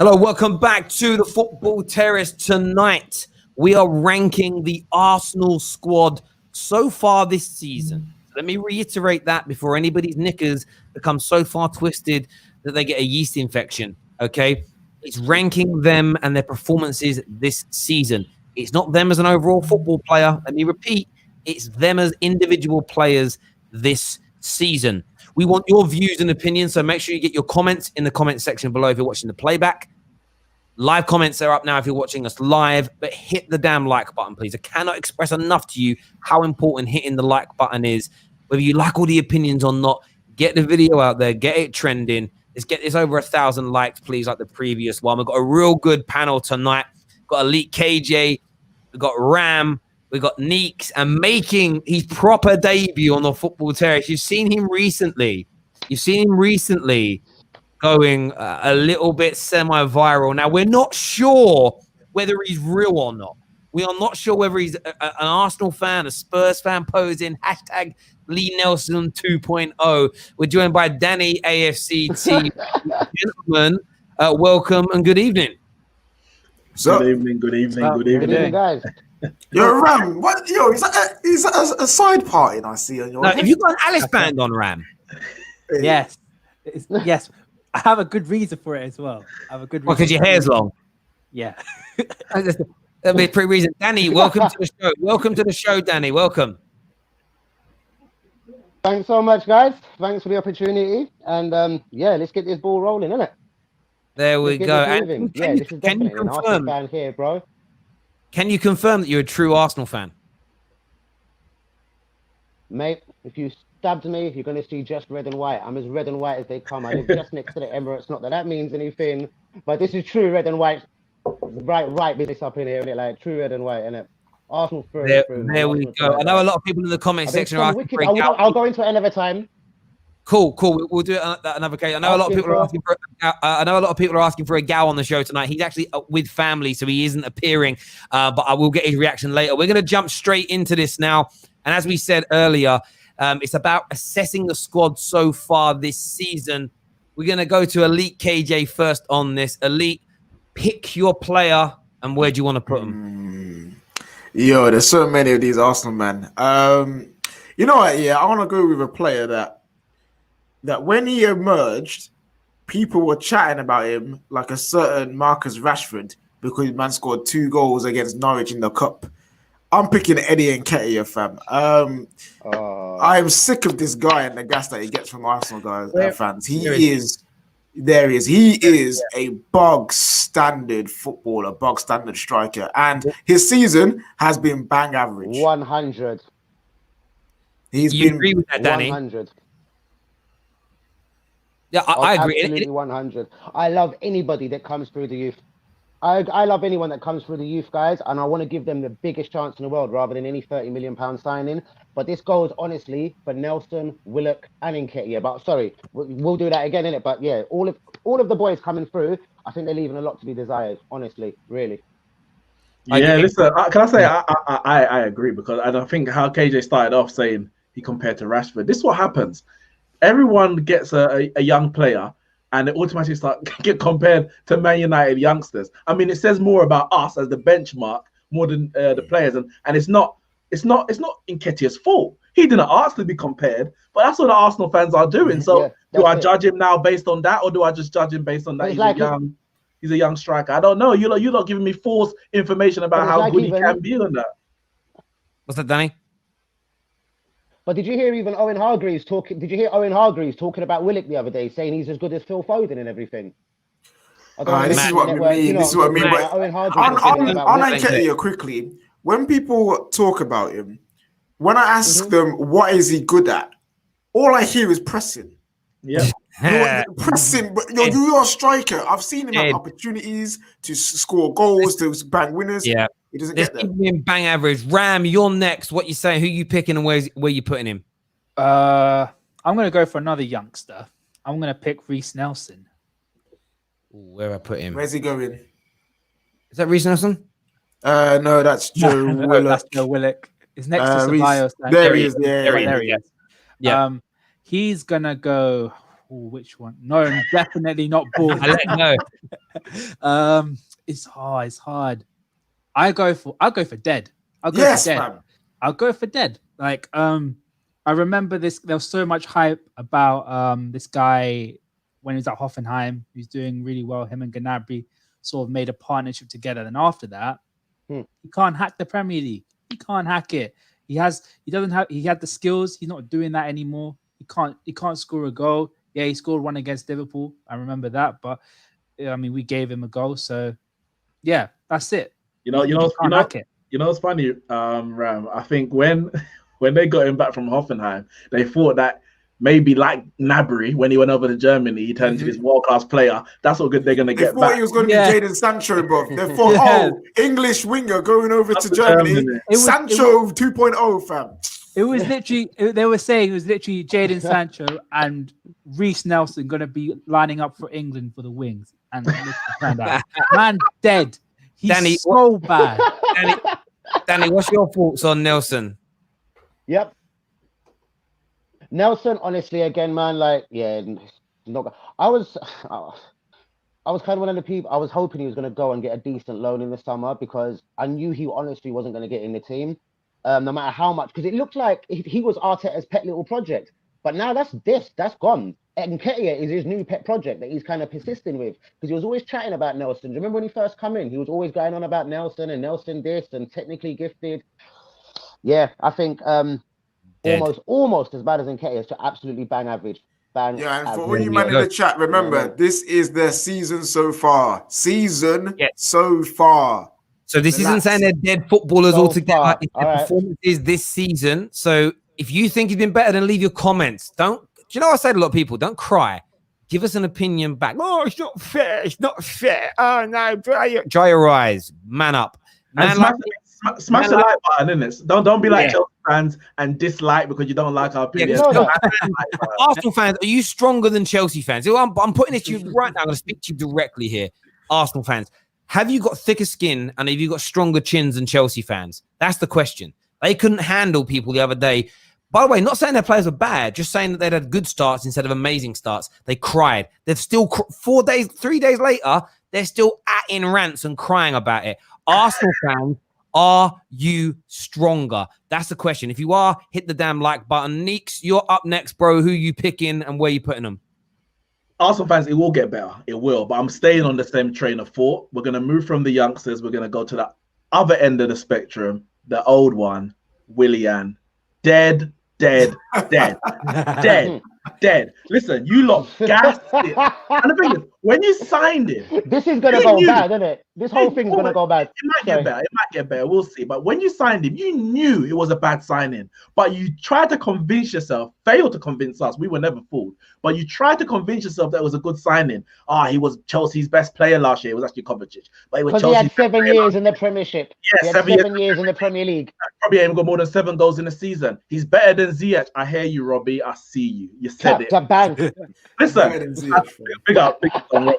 Hello, welcome back to the Football Terrace. Tonight, we are ranking the Arsenal squad so far this season. Let me reiterate that before anybody's knickers become so far twisted that they get a yeast infection, okay? It's ranking them and their performances this season. It's not them as an overall football player. Let me repeat, it's them as individual players this season. We want your views and opinions, so make sure you get your comments in the comment section below if you're watching the playback. Live comments are up now if you're watching us live, but hit the damn like button, please. I cannot express enough to you how important hitting the like button is. Whether you like all the opinions or not, get the video out there, get it trending. Let's get this over 1,000 likes, please, like the previous one. We've got a real good panel tonight. We've got Elite KJ, we've got Ram, we've got Neeks, and making his proper debut on the Football Terrace. You've seen him recently going a little bit semi-viral. Now, we're not sure whether he's real or not. We are not sure whether he's an Arsenal fan, a Spurs fan posing, hashtag Lee Nelson 2.0. We're joined by Danny AFCT. Gentlemen, welcome and good evening. So, good evening, Good evening, guys. yo, Ram, what? Yo, is that a side party I see on your? Now, have you got an Alice band on, Ram? Yes. Yes. I have a good reason for it as well. I have a good reason. Well, because your hair's long. Yeah. That'd be a pretty reason. Danny, welcome to the show. Welcome to the show, Danny. Welcome. Thanks so much, guys. Thanks for the opportunity. And yeah, let's get this ball rolling, innit? There we go. And yeah, this is definitely an Arsenal fan here, bro. Can you confirm that you're a true Arsenal fan? Mate, if you stabbed me, you're going to see just red and white. I'm as red and white as they come. I live just next to the Emirates. Not that that means anything, but this is true red and white. Right business up in here, innit? Like true red and white, innit? Arsenal through. There we go. I know a lot of people in the comment section are asking for a gal. I'll go into it another time. Cool. We'll do it another case. I know a lot of people are asking for. I know a lot of people are asking for a gal on the show tonight. He's actually with family, so he isn't appearing. But I will get his reaction later. We're going to jump straight into this now. And as we said earlier, it's about assessing the squad so far this season. We're going to go to Elite KJ first on this. Elite, pick your player and where do you want to put them? Yo, there's so many of these Arsenal men. You know what? Yeah, I want to go with a player that when he emerged, people were chatting about him like a certain Marcus Rashford because man scored 2 goals against Norwich in the cup. I'm picking Eddie Nketiah, fam. I am sick of this guy and the gas that he gets from Arsenal fans. He is a bog standard footballer, bog standard striker, and his season has been bang average. 100. You agree with that, Danny? 100. Yeah, I agree. Absolutely 100. I love anybody that comes through the youth. I love anyone that comes through the youth, guys, and I want to give them the biggest chance in the world rather than any £30 million signing. But this goes, honestly, for Nelson, Willock, and Nketiah. But sorry, we'll do that again, innit? But yeah, all of the boys coming through, I think they're leaving a lot to be desired, honestly, really. Yeah, listen, can I say I agree, because I think how KJ started off saying he compared to Rashford. This is what happens. Everyone gets a young player, and it automatically get compared to Man United youngsters. I mean, it says more about us as the benchmark more than the players, and it's not Nketiah's fault. He didn't ask to be compared, but that's what the Arsenal fans are doing. So do I judge him now based on that, or do I just judge him based on that he's a young striker? I don't know. You're not giving me false information about how good he can be on that. What's that, Danny? But did you hear even Owen Hargreaves talking? Did you hear Owen Hargreaves talking about Willock the other day, saying he's as good as Phil Foden and everything? This is what I mean. This is what I mean. But on Nketiah quickly, when people talk about him, when I ask them what is he good at, all I hear is pressing. Yeah. Pressing, but you're a striker. I've seen him have opportunities to score goals, to bang winners. Yeah. He doesn't get there. Bang average. Ram, you're next. What you saying? Who you picking and where you putting him? I'm going to go for another youngster. I'm going to pick Reece Nelson. Where I put him? Where's he going? Is that Reece Nelson? No, that's Joe Willock. That's Joe Willock. It's next to Ceballos. There he is. There he is. Yeah. He's going to go... which one? No, definitely not Ball. I let you know. It's hard. It's hard. I'll go for Dead. I'll go Yes, for Dead. man. I'll go for Dead. Like, I remember this. There was so much hype about this guy when he was at Hoffenheim. He's doing really well. Him and Gnabry sort of made a partnership together. And after that, he can't hack the Premier League. He can't hack it. He had the skills. He's not doing that anymore. He can't score a goal. Yeah, he scored one against Liverpool. I remember that, but I mean, we gave him a goal. So yeah, that's it. You know, it's funny, Ram. I think when they got him back from Hoffenheim, they thought that maybe like Gnabry, when he went over to Germany, he turned into this world-class player. That's what good they're going to get back. They thought he was going to be Jadon Sancho, bro. They thought, English winger going over to Germany. Sancho 2.0, fam. It was literally, they were saying it was literally Jadon Sancho and Reece Nelson going to be lining up for England for the wings. And man, dead. He's Danny, so bad. Danny, what's your thoughts on Nelson? Yep. Nelson, honestly, again, man, like, yeah, not. I was kind of one of the people. I was hoping he was going to go and get a decent loan in the summer because I knew he honestly wasn't going to get in the team, no matter how much. Because it looked like he was Arteta's pet little project, but now that's gone. And Nketiah is his new pet project that he's kind of persisting with because he was always chatting about Nelson. Do you remember when he first come in? He was always going on about Nelson and Nelson this and technically gifted. Yeah, I think almost as bad as Nketiah. It's absolutely bang average. And for all you man in the chat, remember, this is their season so far. So far. So this isn't saying they're dead footballers altogether. It's their performances this season. So if you think he's been better, then leave your comments. Do you know what I say to a lot of people? Don't cry. Give us an opinion back. Oh, it's not fair. It's not fair. Oh, no. Dry your eyes. Man up. Smash the like button, innit? Don't be like Chelsea fans and dislike because you don't like our opinion. Arsenal fans, are you stronger than Chelsea fans? I'm putting this to you right now. I'm going to speak to you directly here. Arsenal fans, have you got thicker skin and have you got stronger chins than Chelsea fans? That's the question. They couldn't handle people the other day. By the way, not saying their players were bad, just saying that they'd had good starts instead of amazing starts. They cried. They've still 3 days later, they're still in rants and crying about it. Arsenal fans, are you stronger? That's the question. If you are, hit the damn like button. Neeks, you're up next, bro. Who you picking and where you putting them? Arsenal fans, it will get better. It will. But I'm staying on the same train of thought. We're going to move from the youngsters. We're going to go to the other end of the spectrum, the old one, Willian. Dead. Listen, you lot gassed it. And the thing is, when you signed it, this is gonna go bad, isn't it? This whole thing's gonna go bad. It might get better. We'll see. But when you signed him, you knew it was a bad signing. But you tried to convince yourself, failed to convince us. We were never fooled. But you tried to convince yourself that it was a good signing. He was Chelsea's best player last year. It was actually Kovacic. But it was because he had 7 years in the Premiership. Yeah, he had 7 years in the Premier League. Probably ain't got more than 7 goals in a season. He's better than Ziyech. I hear you, Robbie. I see you. You said it. Bang. Listen, big up on Robbie.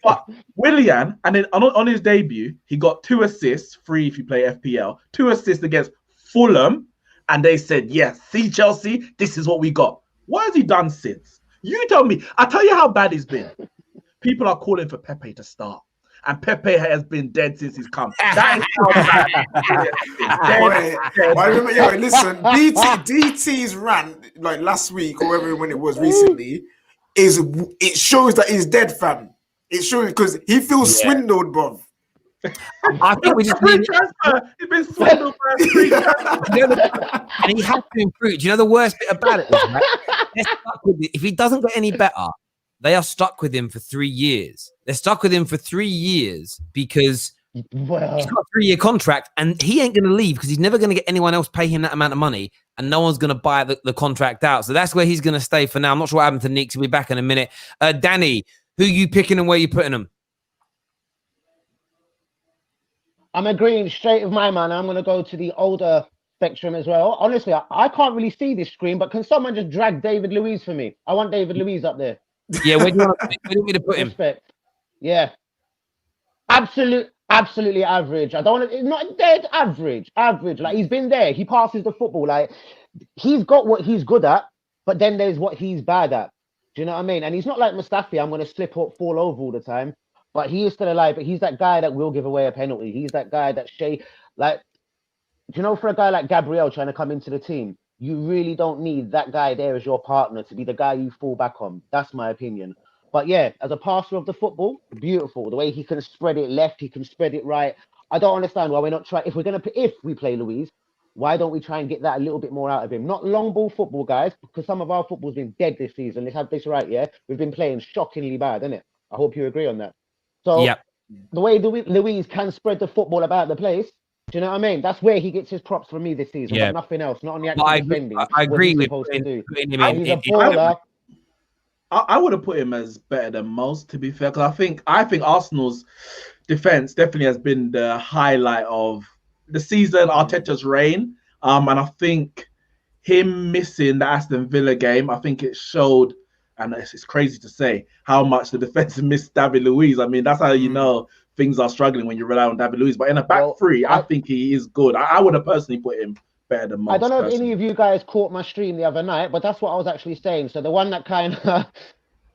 But Willian, and then on his debut, he got 2 assists, 3 if you play FPL, 2 assists against Fulham, and they said, yes, see Chelsea, this is what we got. What has he done since? You tell me. I'll tell you how bad he's been. People are calling for Pepe to start. And Pepe has been dead since he's come. That is how bad. Listen, DT's rant like last week or whatever when it was recently it shows that he's dead, fam. It shows because he feels swindled, bro. I think we just need he's been swindled by and he has to improve. Do you know the worst bit about it? Right? They're stuck with it. If he doesn't get any better, they are stuck with him for 3 years. They're stuck with him for 3 years because he's got a 3-year contract and he ain't going to leave because he's never going to get anyone else pay him that amount of money and no one's going to buy the contract out. So that's where he's going to stay for now. I'm not sure what happened to Nick. He'll be back in a minute. Danny, who you picking and where you putting him? I'm agreeing straight with my man. I'm going to go to the older spectrum as well. Honestly, I can't really see this screen, but can someone just drag David Luiz for me? I want David Luiz up there. Yeah, where do you want me to put him? Respect. Yeah. Absolutely average. I don't want to, not dead, average. Like, he's been there. He passes the football. Like, he's got what he's good at, but then there's what he's bad at. Do you know what I mean? And he's not like Mustafi. I'm going to slip up, fall over all the time. But he is still alive. But he's that guy that will give away a penalty. He's that guy that like, do you know, for a guy like Gabriel trying to come into the team, you really don't need that guy there as your partner to be the guy you fall back on. That's my opinion. But yeah, as a passer of the football, beautiful. The way he can spread it left, he can spread it right. I don't understand why we're not trying. If we play Luiz, why don't we try and get that a little bit more out of him? Not long ball football, guys, because some of our football's been dead this season. Let's have this right, yeah? We've been playing shockingly bad, isn't it? I hope you agree on that. So the way Luiz can spread the football about the place, do you know what I mean? That's where he gets his props from me this season, but nothing else. Not on the actual defending. I agree with him. He's a baller. I would have put him as better than most, to be fair, because I think Arsenal's defense definitely has been the highlight of the season, Arteta's reign. And I think him missing the Aston Villa game, I think it showed, and it's crazy to say, how much the defense missed David Luiz. I mean, that's how you know things are struggling when you rely on David Luiz. But in a back three, I think he is good. I would have personally put him better than most. I don't know if any of you guys caught my stream the other night, but that's what I was actually saying. So the one that kind of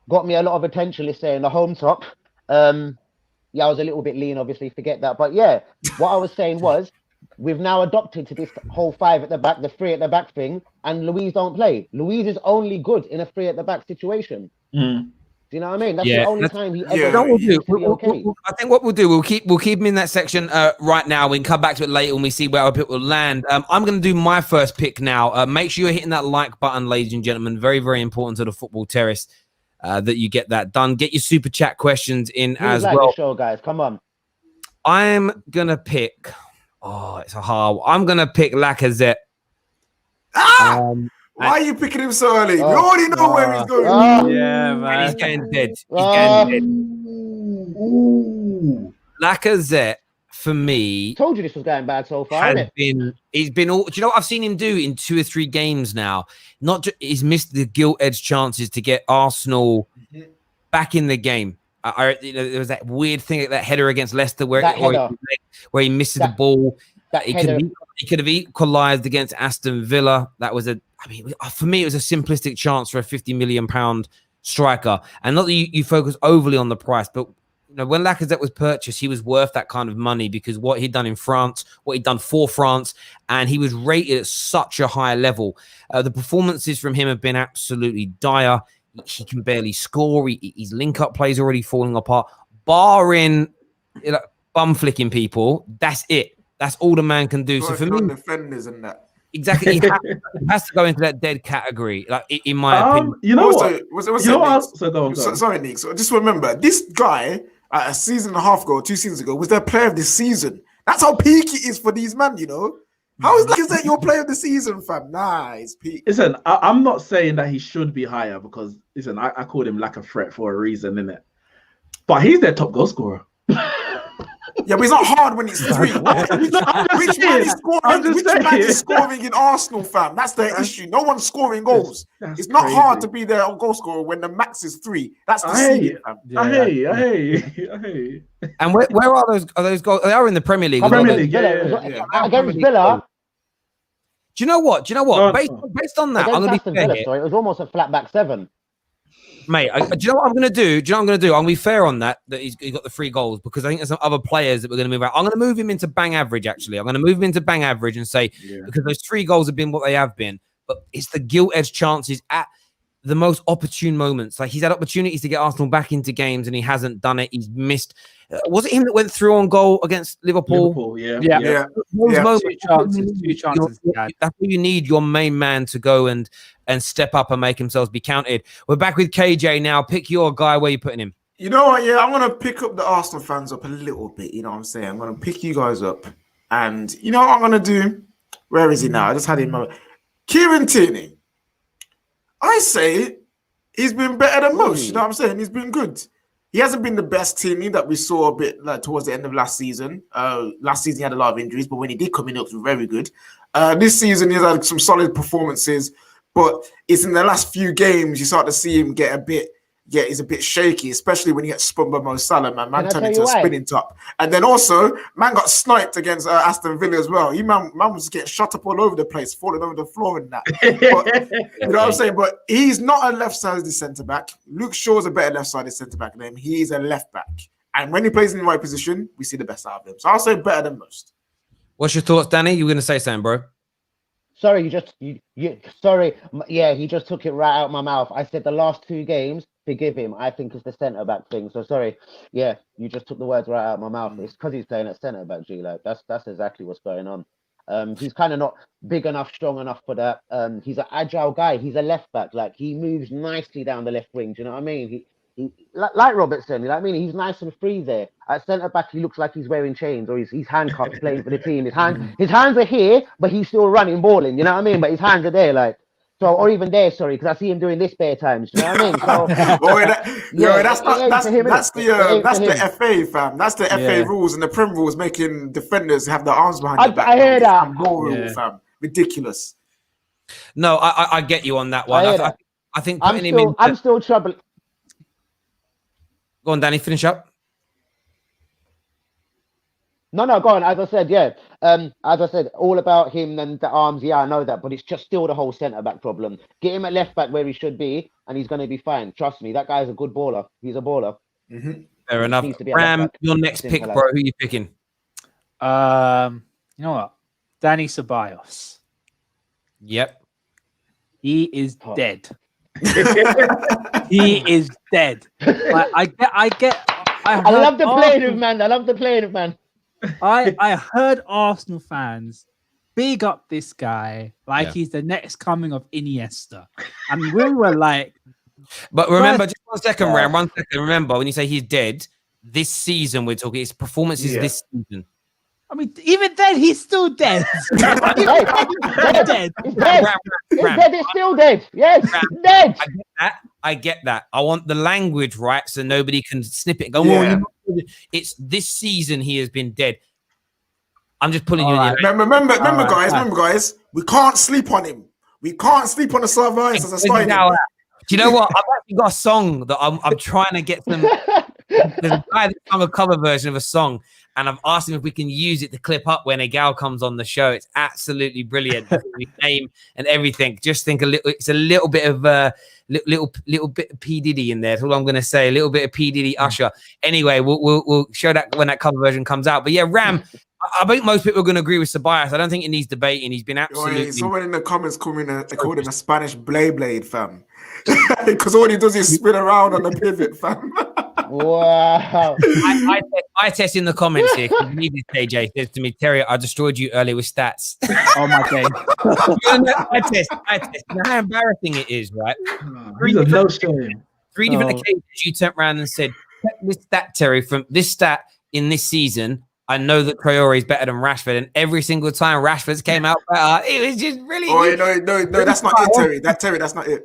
got me a lot of attention is saying the home top. Yeah, I was a little bit lean, obviously, forget that. But yeah, what I was saying was we've now adopted to this whole 5 at the back, the 3 at the back thing, and Luiz don't play. Luiz is only good in a 3 at the back situation. Do you know what I mean? That's the only time he ever. I think what we'll do, we'll keep him in that section right now. We can come back to it later when we see where our pick will land. I'm going to do my first pick now. Make sure you're hitting that like button, ladies and gentlemen. Very, very important to the Football Terrace that you get that done. Get your super chat questions in as well. Show, guys, come on. I'm gonna pick. Oh, it's a hard. I'm gonna pick Lacazette. Why are you picking him so early? We already know where he's going. Yeah, man. He's getting dead. He's getting dead. Ooh. Lacazette, for me, told you this was going bad so far. He's been all. Do you know what I've seen him do in 2 or 3 games now? Not just he's missed the gilt edge chances to get Arsenal back in the game. There was that weird thing, that header against Leicester where he misses the ball. He could have equalised against Aston Villa. That was for me, it was a simplistic chance for a £50 million striker. And not that you focus overly on the price, but when Lacazette was purchased, he was worth that kind of money because what he'd done in France, what he'd done for France, and he was rated at such a high level. The performances from him have been absolutely dire. He can barely score. His link-up plays already falling apart. Barring bum flicking people, that's it. That's all the man can do. So for me, defenders and that. Exactly, he has to go into that dead category, in my opinion. You know what? Sorry, Nick. So just remember, this guy a season and a half ago, 2 seasons ago, was their player of the season. That's how peak it is for these men, How is that your player of the season, fam? Nah, it's peak. Listen, I'm not saying that he should be higher because, listen, I called him like a threat for a reason, innit? But he's their top goal scorer. Yeah, but it's not hard when it's 3. Which man is scoring in Arsenal, fam? That's the issue. No one's scoring goals. It's not hard to be their goal scorer when the max is 3. That's the ceiling, fam. I hate. And where are those? Are those goals? They are in the Premier League. Against Villa. Do you know what? Based on that, I'm going to be fair. It was almost a flat back 7. Mate, do you know what I'm going to do? I'm going to be fair on that he's got the 3 goals because I think there's some other players that we're going to move out. I'm going to move him into bang average, actually. I'm going to move him into bang average and say, because those 3 goals have been what they have been, but it's the gilt edge chances at the most opportune moments. Like, he's had opportunities to get Arsenal back into games and he hasn't done it. He's missed. Was it him that went through on goal against Liverpool? Yeah. Those moments, 2 chances. That's where you need your main man to go and step up and make themselves be counted. We're back with KJ now. Pick your guy. Where you putting him? You know what? Yeah, I'm going to pick up the Arsenal fans up a little bit. You know what I'm saying? I'm going to pick you guys up. And you know what I'm going to do? Where is he now? I just had him. Kieran Tierney. I say he's been better than most. You know what I'm saying? He's been good. He hasn't been the best Tierney that we saw a bit towards the end of last season. Last season he had a lot of injuries, but when he did come in, it was very good. This season he's had some solid performances, but it's in the last few games you start to see him get a bit yeah, he's a bit shaky, especially when he gets spun by Mo Salah, man. Man turned into a why? spinning top. And then also, man got sniped against Aston Villa as well. Man was getting shot up all over the place, falling over the floor and that. But, you know what I'm saying? But he's not a left-sided centre-back. Luke Shaw's a better left-sided centre-back than him. He's a left-back. And when he plays in the right position, we see the best out of him. So I'll say better than most. What's your thoughts, Danny? You were going to say something, bro? Sorry, sorry. Yeah, he just took it right out of my mouth. I said the last 2 games, forgive him. I think it's the centre-back thing. So sorry. Yeah, you just took the words right out of my mouth. It's because he's playing at centre-back, G. Like, that's exactly what's going on. He's kind of not big enough, strong enough for that. He's an agile guy. He's a left-back. Like, he moves nicely down the left wing. Do you know what I mean? He like Robertson, you know what I mean? He's nice and free there. At centre back, he looks like he's wearing chains or he's handcuffed playing for the team. His hands are here, but he's still running, balling. You know what I mean? But his hands are there, like so, or even there. Sorry, because I see him doing this bare times. You know what I mean? So, that's the FA, fam. That's the FA rules and the Prem rules, making defenders have their arms behind their back. I hear that. Rule, fam. Ridiculous. No, I get you on that one. I think putting him in. I'm still troubling. Go on, Danny, finish up. No, go on. As I said, all about him and the arms. Yeah, I know that, but it's just still the whole centre-back problem. Get him at left-back where he should be, and he's going to be fine. Trust me, that guy's a good baller. He's a baller. Mm-hmm. Fair enough. Ram, your next pick, bro. Who are you picking? You know what? Danny Ceballos. Yep. He is dead. He is dead. I love the playing of man. I heard Arsenal fans big up this guy like he's the next coming of Iniesta, and we were like, but remember, just 1 second, Ram. 1 second. Remember, when you say he's dead, this season we're talking his performances this season. I mean, even then, he's still dead. He's dead. He's still dead. Yes, dead. I get that. I want the language right so nobody can snip it and go, it's this season he has been dead. I'm just pulling you in. Remember, guys, we can't sleep on him. We can't sleep on the Ceballos as a spider. Do you know what? I've actually got a song that I'm trying to get some. There's a guy that sung a cover version of a song, and I've asked him if we can use it to clip up when a gal comes on the show. It's absolutely brilliant. Name and everything. Just think it's a little bit of little bit of P Diddy in there. That's all I'm going to say. A little bit of P Diddy Usher. Anyway, we'll show that when that cover version comes out. But yeah, Ram. I think most people are going to agree with Ceballos. I don't think it needs debating. He's been absolutely. Someone in the comments called him a Spanish blade, fam. Because all he does is spin around on the pivot, fam. Wow. I test in the comments here. Leave this, KJ says to me, Terry, I destroyed you earlier with stats. Oh my God. I test. You know how embarrassing it is, right? Three different occasions you turned around and said, this stat, Terry, from this stat in this season, I know that Traore is better than Rashford, and every single time Rashford's came out better, it was just really. Oh, no, that's not it, Terry. That's not it.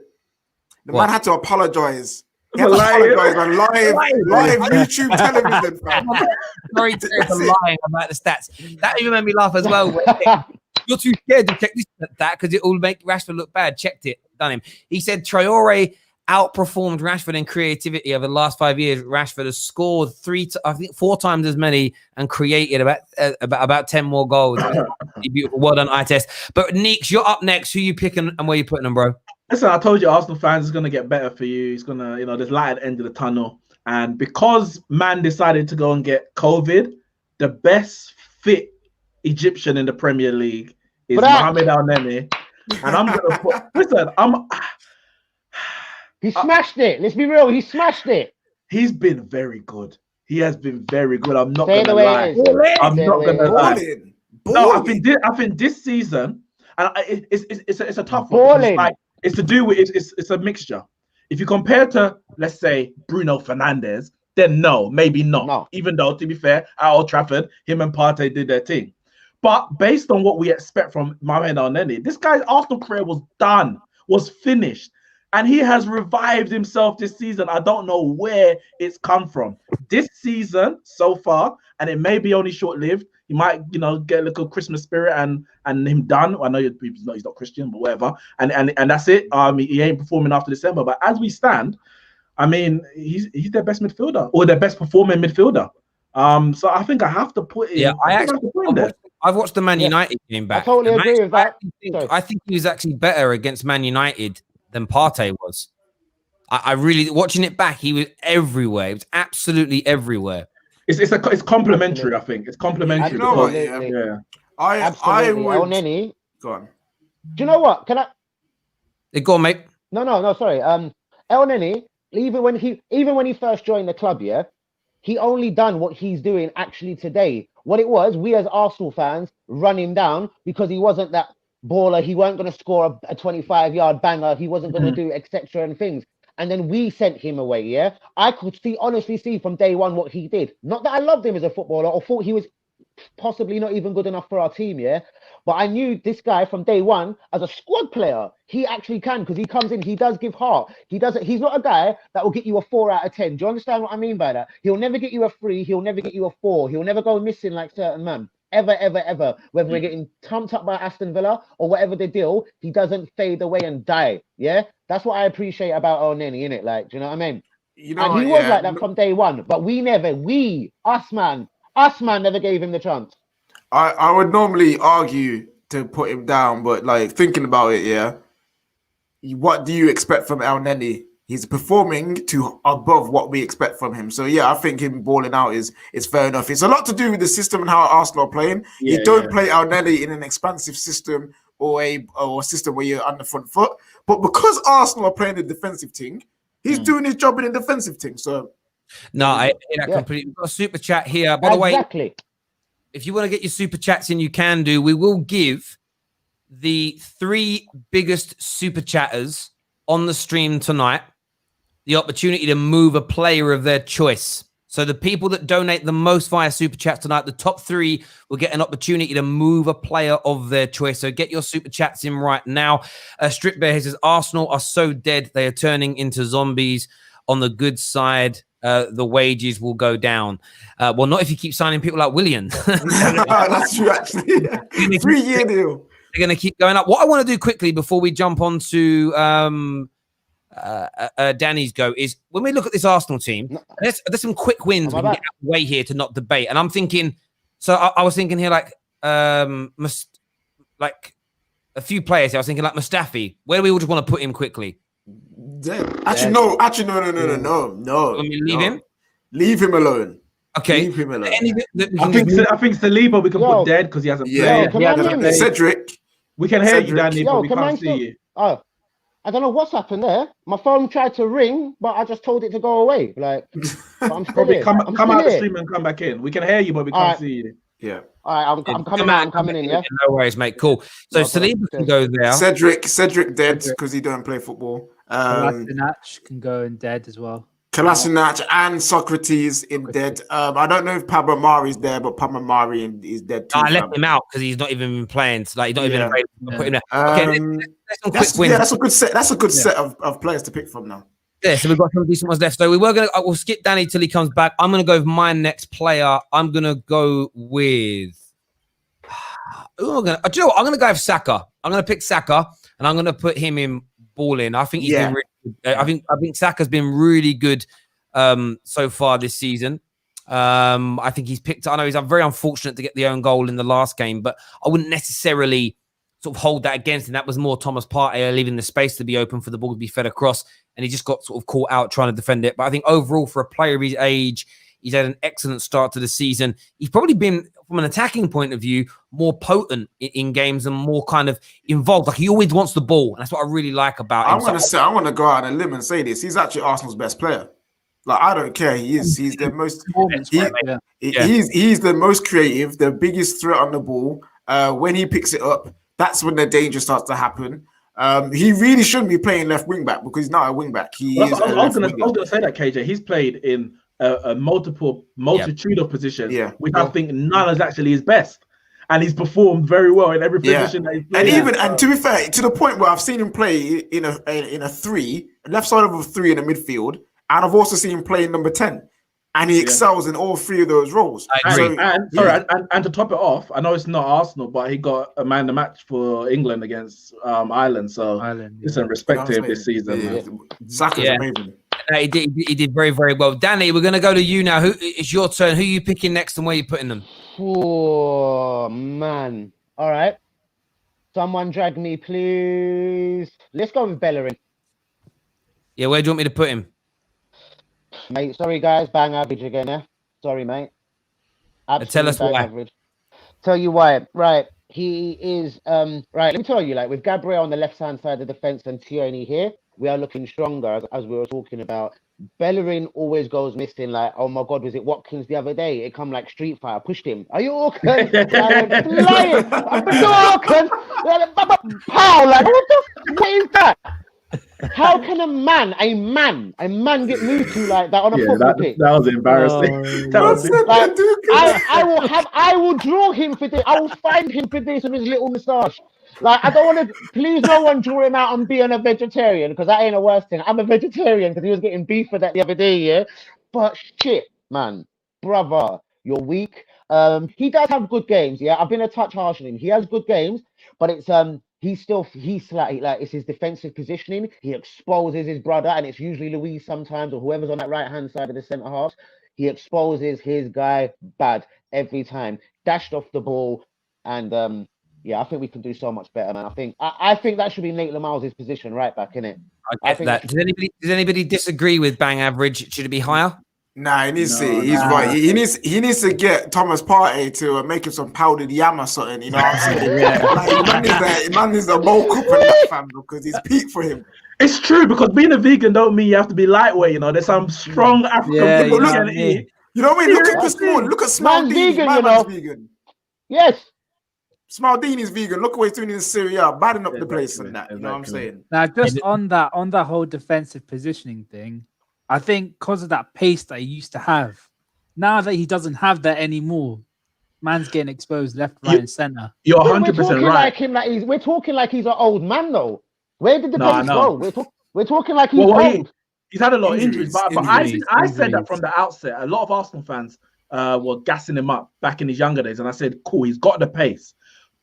The man had to apologize. He had to apologize on live YouTube television. Sorry, Terry, for lying about the stats. That even made me laugh as well. You're too scared to check this stat because it will make Rashford look bad. Checked it, done him. He said Traore outperformed Rashford in creativity over the last 5 years. Rashford has scored 4 times as many and created about 10 more goals. Beautiful. Well done, eye test. But Neeks, you're up next. Who you picking and where you putting them, bro? Listen, I told you, Arsenal fans, it's going to get better for you. It's going to, there's light at the end of the tunnel. And because man decided to go and get COVID, the best fit Egyptian in the Premier League is Mohamed El-Neni. And I'm going to put, he smashed it. Let's be real. He smashed it. He's been very good. He has been very good. I'm not going to lie. I'm not going to lie. No, I think this season, and it's a tough one. It's to do with it's a mixture. If you compare to, let's say, Bruno Fernandes, then no, maybe not. No. Even though, to be fair, at Old Trafford, him and Partey did their thing. But based on what we expect from Mohamed El-Neni, this guy's Arsenal career was finished. And he has revived himself this season. I don't know where it's come from. This season, so far, and it may be only short-lived, he might, get a little Christmas spirit and him done. I know he's not Christian, but whatever. And that's it. He ain't performing after December. But as we stand, I mean, he's their best midfielder or their best performing midfielder. So I think I have to put him. Yeah, I've watched the Man United game back. I totally agree with that. I think he was actually better against Man United than Partey was. I really, watching it back, he was everywhere. It was absolutely everywhere. It's complementary. I think it's complementary. You know what? Yeah. Absolutely. I would. Elneny. Go on. Do you know what? Can I? Go on, mate. No. Sorry. Elneny, even when he first joined the club, yeah, he only done what he's doing actually today. What it was, we as Arsenal fans run him down because he wasn't that baller. He weren't going to score a 25-yard banger. He wasn't going to do etc. and things. And then we sent him away, yeah? I could honestly see from day one what he did. Not that I loved him as a footballer or thought he was possibly not even good enough for our team, yeah? But I knew this guy from day one as a squad player. He actually can, because he comes in, he does give heart. He's not a guy that will get you a 4 out of 10. Do you understand what I mean by that? He'll never get you a 3. He'll never get you a 4. He'll never go missing like certain man. Ever. Whether we're getting thumped up by Aston Villa or whatever the deal, he doesn't fade away and die. Yeah? That's what I appreciate about Elneny, innit? Like, do you know what I mean? You know, and he was like that from day one. But us man, never gave him the chance. I would normally argue to put him down, but like thinking about it, yeah. What do you expect from Elneny? He's performing to above what we expect from him. So yeah, I think him balling out is fair enough. It's a lot to do with the system and how Arsenal are playing. You don't play Elneny in an expansive system or a system where you're on the front foot. But because Arsenal are playing the defensive thing, he's doing his job in the defensive thing. So no, I hear that completely. We've got a super chat here. By the way, if you want to get your super chats in, you can do. We will give the 3 biggest super chatters on the stream tonight the opportunity to move a player of their choice. So the people that donate the most via super chats tonight, the top 3 will get an opportunity to move a player of their choice. So get your super chats in right now. Strip Bear says, Arsenal are so dead, they are turning into zombies. On the good side, the wages will go down. Well, not if you keep signing people like William. That's true, actually. 3-year deal. They're going to keep going up. What I want to do quickly before we jump on to Danny's go is when we look at this Arsenal team, there's some quick wins we can get out of the way here to not debate. And I'm thinking, so I was thinking here like a few players here. I was thinking like Mustafi. Where do we all just want to put him quickly? Actually, no. Let me leave him. Leave him alone. Okay. Leave him alone. I think Saliba we can put dead because he hasn't played. Cedric. We can hear you, Danny, but we can't see you. Oh, I don't know what's happened there. My phone tried to ring, but I just told it to go away. Like, I'm still probably here. come out the stream and come back in. We can hear you, but we can't see you. Yeah. All right, I'm coming out. I'm coming in. Yeah. No worries, mate. Cool. So Saliba can go there. Cedric dead because he don't play football. Kolasinac can go in dead as well. Kolasinac and Socrates in dead. I don't know if Pablo Mari's there, but Pablo Mari is dead too. I left him out because he's not even been playing. So, like, he's not even available. Put him there. Okay, that's a good set. That's a good set of players to pick from now. Yeah, so we've got some decent ones left. So we'll skip Danny till he comes back. I'm gonna go with my next player. I'm gonna go with. Do you know what? I'm gonna go with Saka. I'm gonna pick Saka, and I'm gonna put him in balling. I think he's been really good. I think Saka's been really good so far this season. I think he's picked. I know he's very unfortunate to get the own goal in the last game, but I wouldn't necessarily sort of hold that against him. That was more Thomas Partey leaving the space to be open for the ball to be fed across, and he just got sort of caught out trying to defend it. But I think overall, for a player of his age, he's had an excellent start to the season. He's probably been, from an attacking point of view, more potent in games and more kind of involved. Like, he always wants the ball, and that's what I really like about him. I want to go out on a limb and say this. He's actually Arsenal's best player. Like, I don't care. He's the most. He's the most creative, the biggest threat on the ball. When he picks it up, that's when the danger starts to happen. He really shouldn't be playing left wing back because he's not a wing back. I was going to say that, KJ. He's played in a multitude of positions, which I think none is actually his best, and he's performed very well in every position that he's played. And to be fair, to the point where I've seen him play in a 3, left side of a 3 in the midfield, and I've also seen him play in number 10. And he excels in all 3 of those roles. I agree. And to top it off, I know it's not Arsenal, but he got a man of the match for England against Ireland. So listen, respect to him this season. Saka's amazing. He did very, very well. Danny, we're going to go to you now. It's your turn. Who are you picking next and where are you putting them? Oh, man. All right. Someone drag me, please. Let's go with Bellerin. Yeah, where do you want me to put him? Mate, sorry, guys. Bang average again, yeah? Sorry, mate. Tell us bang why. average. Tell you why. Right. He is, right, let me tell you, like, with Gabriel on the left-hand side of the defence and Tierney here, we are looking stronger, as we were talking about. Bellerin always goes missing, like, oh my God, was it Watkins the other day? It come like Street Fighter, pushed him. Are you okay? Like, flying! Up the door, pow! Like, what is that? How can a man get moved to like that on a football pitch? That was embarrassing. I will draw him for this. I will find him for this with his little moustache. Like, I don't want to. Please, no one draw him out on being a vegetarian because that ain't a worse thing. I'm a vegetarian because he was getting beef for that the other day, yeah. But shit, man, brother, you're weak. He does have good games, yeah. I've been a touch harsh on him. He has good games, but it's he's slightly like it's his defensive positioning. He exposes his brother, and it's usually Luis sometimes or whoever's on that right hand side of the centre half. He exposes his guy bad every time. Dashed off the ball, and yeah, I think we can do so much better, man. I think that should be Nate Lamals' position right back, innit? I get that. Does anybody disagree with bang average? Should it be higher? Nah, he needs to. He's right. He needs to get Thomas Partey to make him some powdered yam or something. You know what I'm saying? Like, man needs a bowl cup in that fam because he's peak for him. It's true because being a vegan don't mean you have to be lightweight. You know, there's some strong African people. You know what I mean? Look at Chris Moore. Look at Smaldini. Man's vegan. Yes. Smaldini's vegan. Look what he's doing in Syria, batting up the place and that. You know what I'm saying? Now, just on that whole defensive positioning thing, I think because of that pace that he used to have, now that he doesn't have that anymore, man's getting exposed left, right, and centre. You're 100% right. We're talking like he's an old man, though. Where did the pace go? We're talking like he's old. He's had a lot of injuries, but I said that from the outset. A lot of Arsenal fans were gassing him up back in his younger days, and I said, cool, he's got the pace.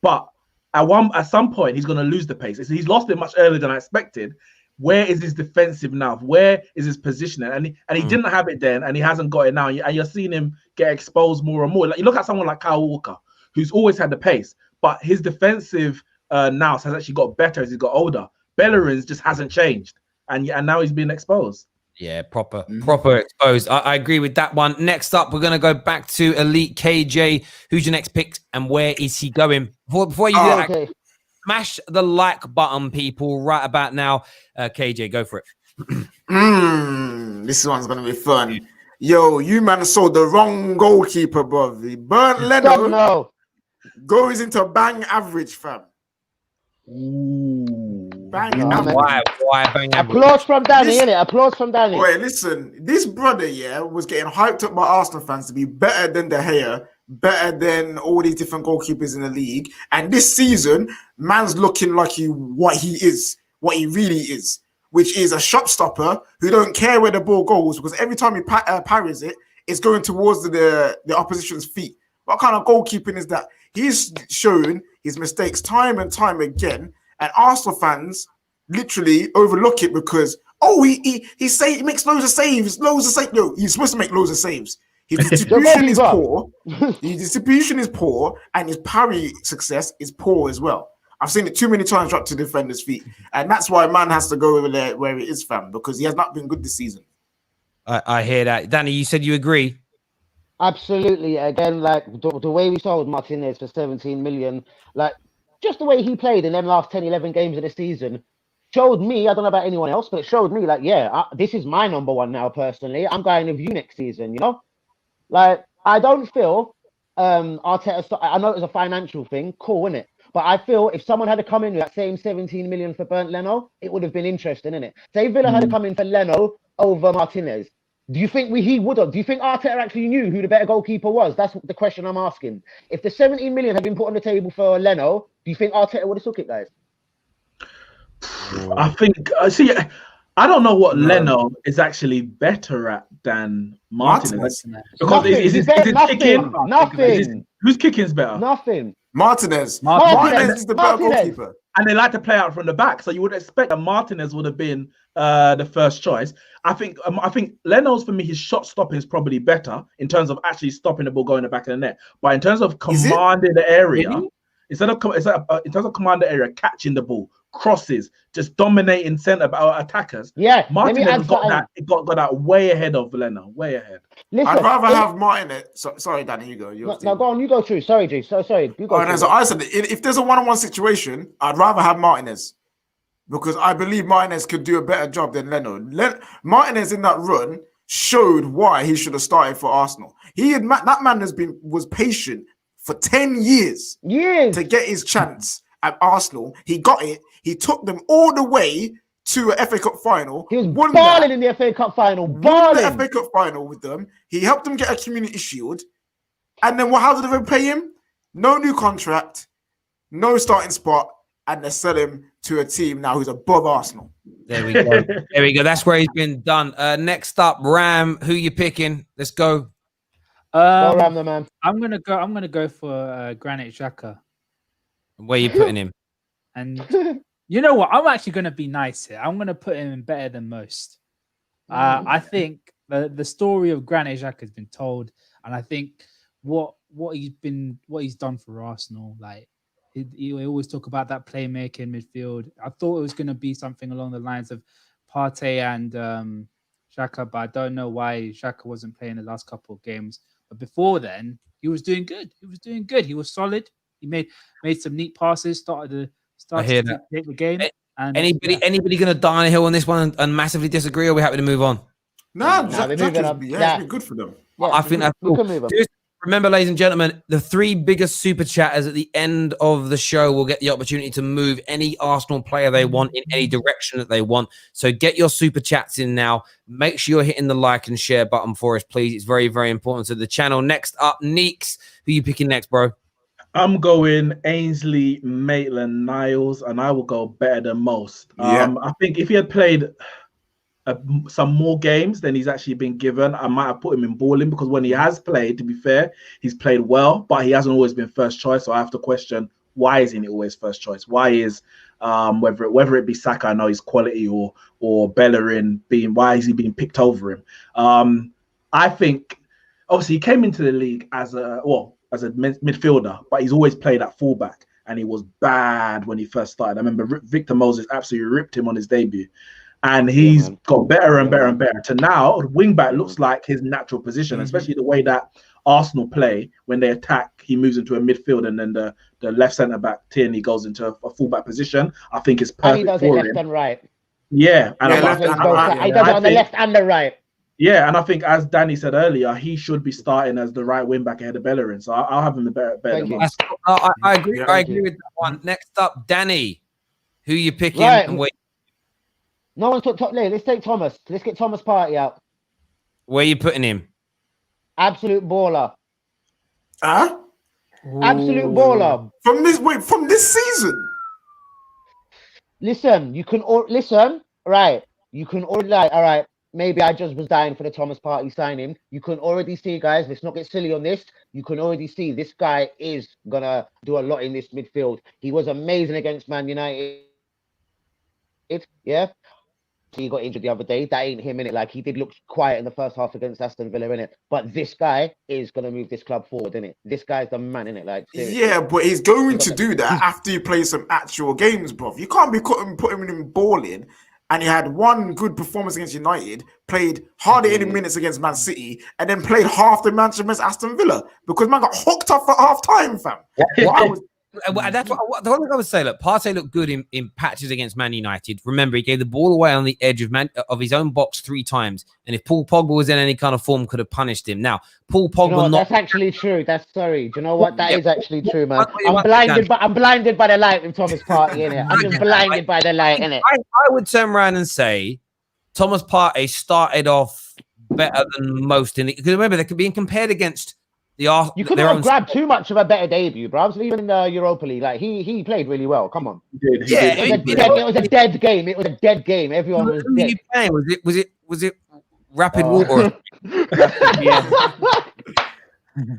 But at some point, he's going to lose the pace. He's lost it much earlier than I expected. Where is his defensive now? Where is his positioning? And he didn't have it then, and he hasn't got it now. And you're seeing him get exposed more and more. Like you look at someone like Kyle Walker, who's always had the pace, but his defensive nous has actually got better as he got older. Bellerin's just hasn't changed, and now he's being exposed. Yeah, proper exposed. I agree with that one. Next up, we're going to go back to Elite KJ. Who's your next pick, and where is he going? Before you do that, smash the like button, people, right about now. KJ, go for it. This one's going to be fun. Yo, you man sold the wrong goalkeeper, bro. Bernd Leno goes into bang average, fam. Bang average. Why bang average? Applause from Danny, innit? Applause from Danny. Wait, listen. This brother, was getting hyped up by Arsenal fans to be better than De Gea, better than all these different goalkeepers in the league. And this season, man's looking like what he really is, which is a shot stopper who don't care where the ball goes because every time he parries it, it's going towards the opposition's feet. What kind of goalkeeping is that? He's shown his mistakes time and time again, and Arsenal fans literally overlook it because he makes loads of saves. No, he's supposed to make loads of saves. His distribution is poor. His distribution is poor, and his parry success is poor as well. I've seen it too many times drop to defenders' feet, and that's why man has to go over there where it is, fam, because he has not been good this season. I hear that, Danny. You said you agree. Absolutely. Again, like the way we sold Martinez for 17 million, like just the way he played in them last 10, 11 games of the season showed me, I don't know about anyone else, but it showed me like, this is my number one now, personally. I'm going with you next season, you know? Like, I don't feel Arteta, I know it was a financial thing, cool, innit? But I feel if someone had to come in with that same 17 million for Bernd Leno, it would have been interesting, innit? Say Villa had to come in for Leno over Martinez. Do you think he would have? Do you think Arteta actually knew who the better goalkeeper was? That's the question I'm asking. If the 17 million had been put on the table for Leno, do you think Arteta would have took it, guys? I think, I don't know what Leno is actually better at than Martinez. Because is it kicking? Nothing. Whose kicking is better? Nothing. Martinez is the better goalkeeper. and they like to play out from the back. So you would expect that Martinez would have been the first choice. I think Leno's, for me, his shot stopping is probably better in terms of actually stopping the ball going in the back of the net. But in terms of commanding the area, in terms of commanding the area, catching the ball, crosses, just dominating centre attackers. Yeah, Martinez got that way ahead of Leno, way ahead. Listen, I'd rather have Martinez. Sorry, Danny, you go. No, go on, you go through. Sorry, G. Sorry, you go. So I said, if there's a one-on-one situation, I'd rather have Martinez because I believe Martinez could do a better job than Leno. Martinez in that run showed why he should have started for Arsenal. That man was patient for 10 years to get his chance at Arsenal. He got it. He took them all the way to an FA Cup final. He was balling in the FA Cup final. Balling the FA Cup final with them. He helped them get a Community Shield. And then how did they pay him? No new contract, no starting spot, and they sell him to a team now who's above Arsenal. There we go. There we go. That's where he's been done. Next up, Ram. Who you picking? Let's go. Go Ram, the man. I'm gonna go for Granit Xhaka. Where are you putting him? And you know what? I'm actually going to be nice here. I'm going to put him in better than most. I think the story of Granit Xhaka has been told, and I think what he's done for Arsenal, like he always talk about that playmaking midfield. I thought it was going to be something along the lines of Partey and Xhaka, but I don't know why Xhaka wasn't playing the last couple of games. But before then, he was doing good. He was solid. He made some neat passes. Started to take the game. And anybody going to die on a hill on this one and massively disagree? Or are we happy to move on? It's been good for them. Yeah, I think that's cool. Just remember, ladies and gentlemen, the 3 biggest super chatters at the end of the show will get the opportunity to move any Arsenal player they want in any direction that they want. So get your super chats in now. Make sure you're hitting the like and share button for us, please. It's very, very important to the channel. Next up, Neeks. Who are you picking next, bro? I'm going Ainsley, Maitland-Niles, and I will go better than most. I think if he had played some more games than he's actually been given, I might have put him in balling because when he has played, to be fair, he's played well, but he hasn't always been first choice. So I have to question, why isn't he always first choice? Why is whether it be Saka, I know his quality, or Bellerin why is he being picked over him? I think obviously he came into the league as a midfielder, but he's always played at fullback, and he was bad when he first started. I remember Victor Moses absolutely ripped him on his debut, and he's got better and better and better. To now, wing-back looks like his natural position, especially the way that Arsenal play. When they attack, he moves into a midfield, and then the left centre-back, Tierney, goes into a fullback position. I think it's perfect. And he does it left and right. Yeah. And he does it on the left and the right. Yeah, and I think, as Danny said earlier, he should be starting as the right wing back ahead of Bellerin. So I'll have him a better than most. I agree. I agree with that one. Next up, Danny. Who you picking? Right. And where? No one's put top lane. Let's take Thomas. Let's get Thomas Partey out. Where you putting him? Absolute baller. Huh? Absolute baller. From this season. Listen, you can listen. Right, you can already all right. Maybe I just was dying for the Thomas Partey signing. You can already see, guys, let's not get silly on this. You can already see this guy is going to do a lot in this midfield. He was amazing against Man United. Yeah. He got injured the other day. That ain't him, innit? Like, he did look quiet in the first half against Aston Villa, innit? But this guy is going to move this club forward, innit? This guy's the man, innit? Like, seriously. Yeah, but he's going to do that after you play some actual games, bro. You can't be putting him in balling. And he had one good performance against United, played hardly 80 minutes against Man City, and then played half the match against Aston Villa because man got hooked up for half time, fam. That's what the only thing I would say. Look, Partey looked good in patches against Man United. Remember, he gave the ball away on the edge of his own box 3 times, and if Paul Pogba was in any kind of form, could have punished him. Now, Paul Pogba, that's actually true. Do you know what? That is actually true, man. I'm blinded by the light with Thomas Partey, innit? I'm just blinded by the light, innit? I would turn around and say Thomas Partey started off better than most in it. Because remember, they're being compared against the Arsenal. You couldn't have grabbed too much of a better debut, bro. Even in the Europa League, like he played really well. Come on. He did. It was a dead game. It was a dead game. Everyone was dead. Playing? Was it Rapid Water?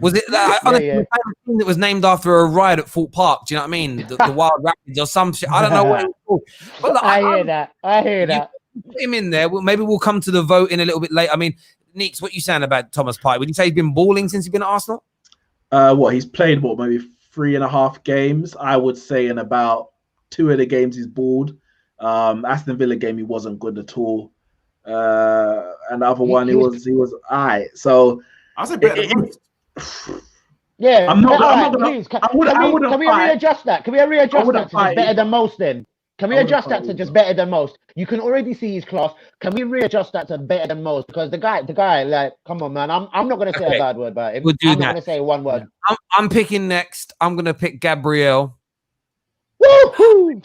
Was it honestly, a team that was named after a ride at Fort Park? Do you know what I mean? The Wild Rapids or some shit. I don't know what it was called. But look, I hear that. Put him in there. Well, maybe we'll come to the vote in a little bit later. I mean, Neeks, what you saying about Thomas Partey? Would you say he's been balling since he's been at Arsenal? He's played maybe 3.5 games. I would say in about 2 of the games he's balled. Aston Villa game he wasn't good at all. And the other one he was alright. So I was a bit. Yeah, I'm not gonna. Please, can we readjust that? Can we readjust that to just better than most then? Can we adjust that to just better than most? You can already see his class. Can we readjust that to better than most? Because the guy, like, come on, man. I'm not gonna say a bad word about him. I'm not gonna say one word. I'm picking next. I'm gonna pick Gabriel. Woohoo!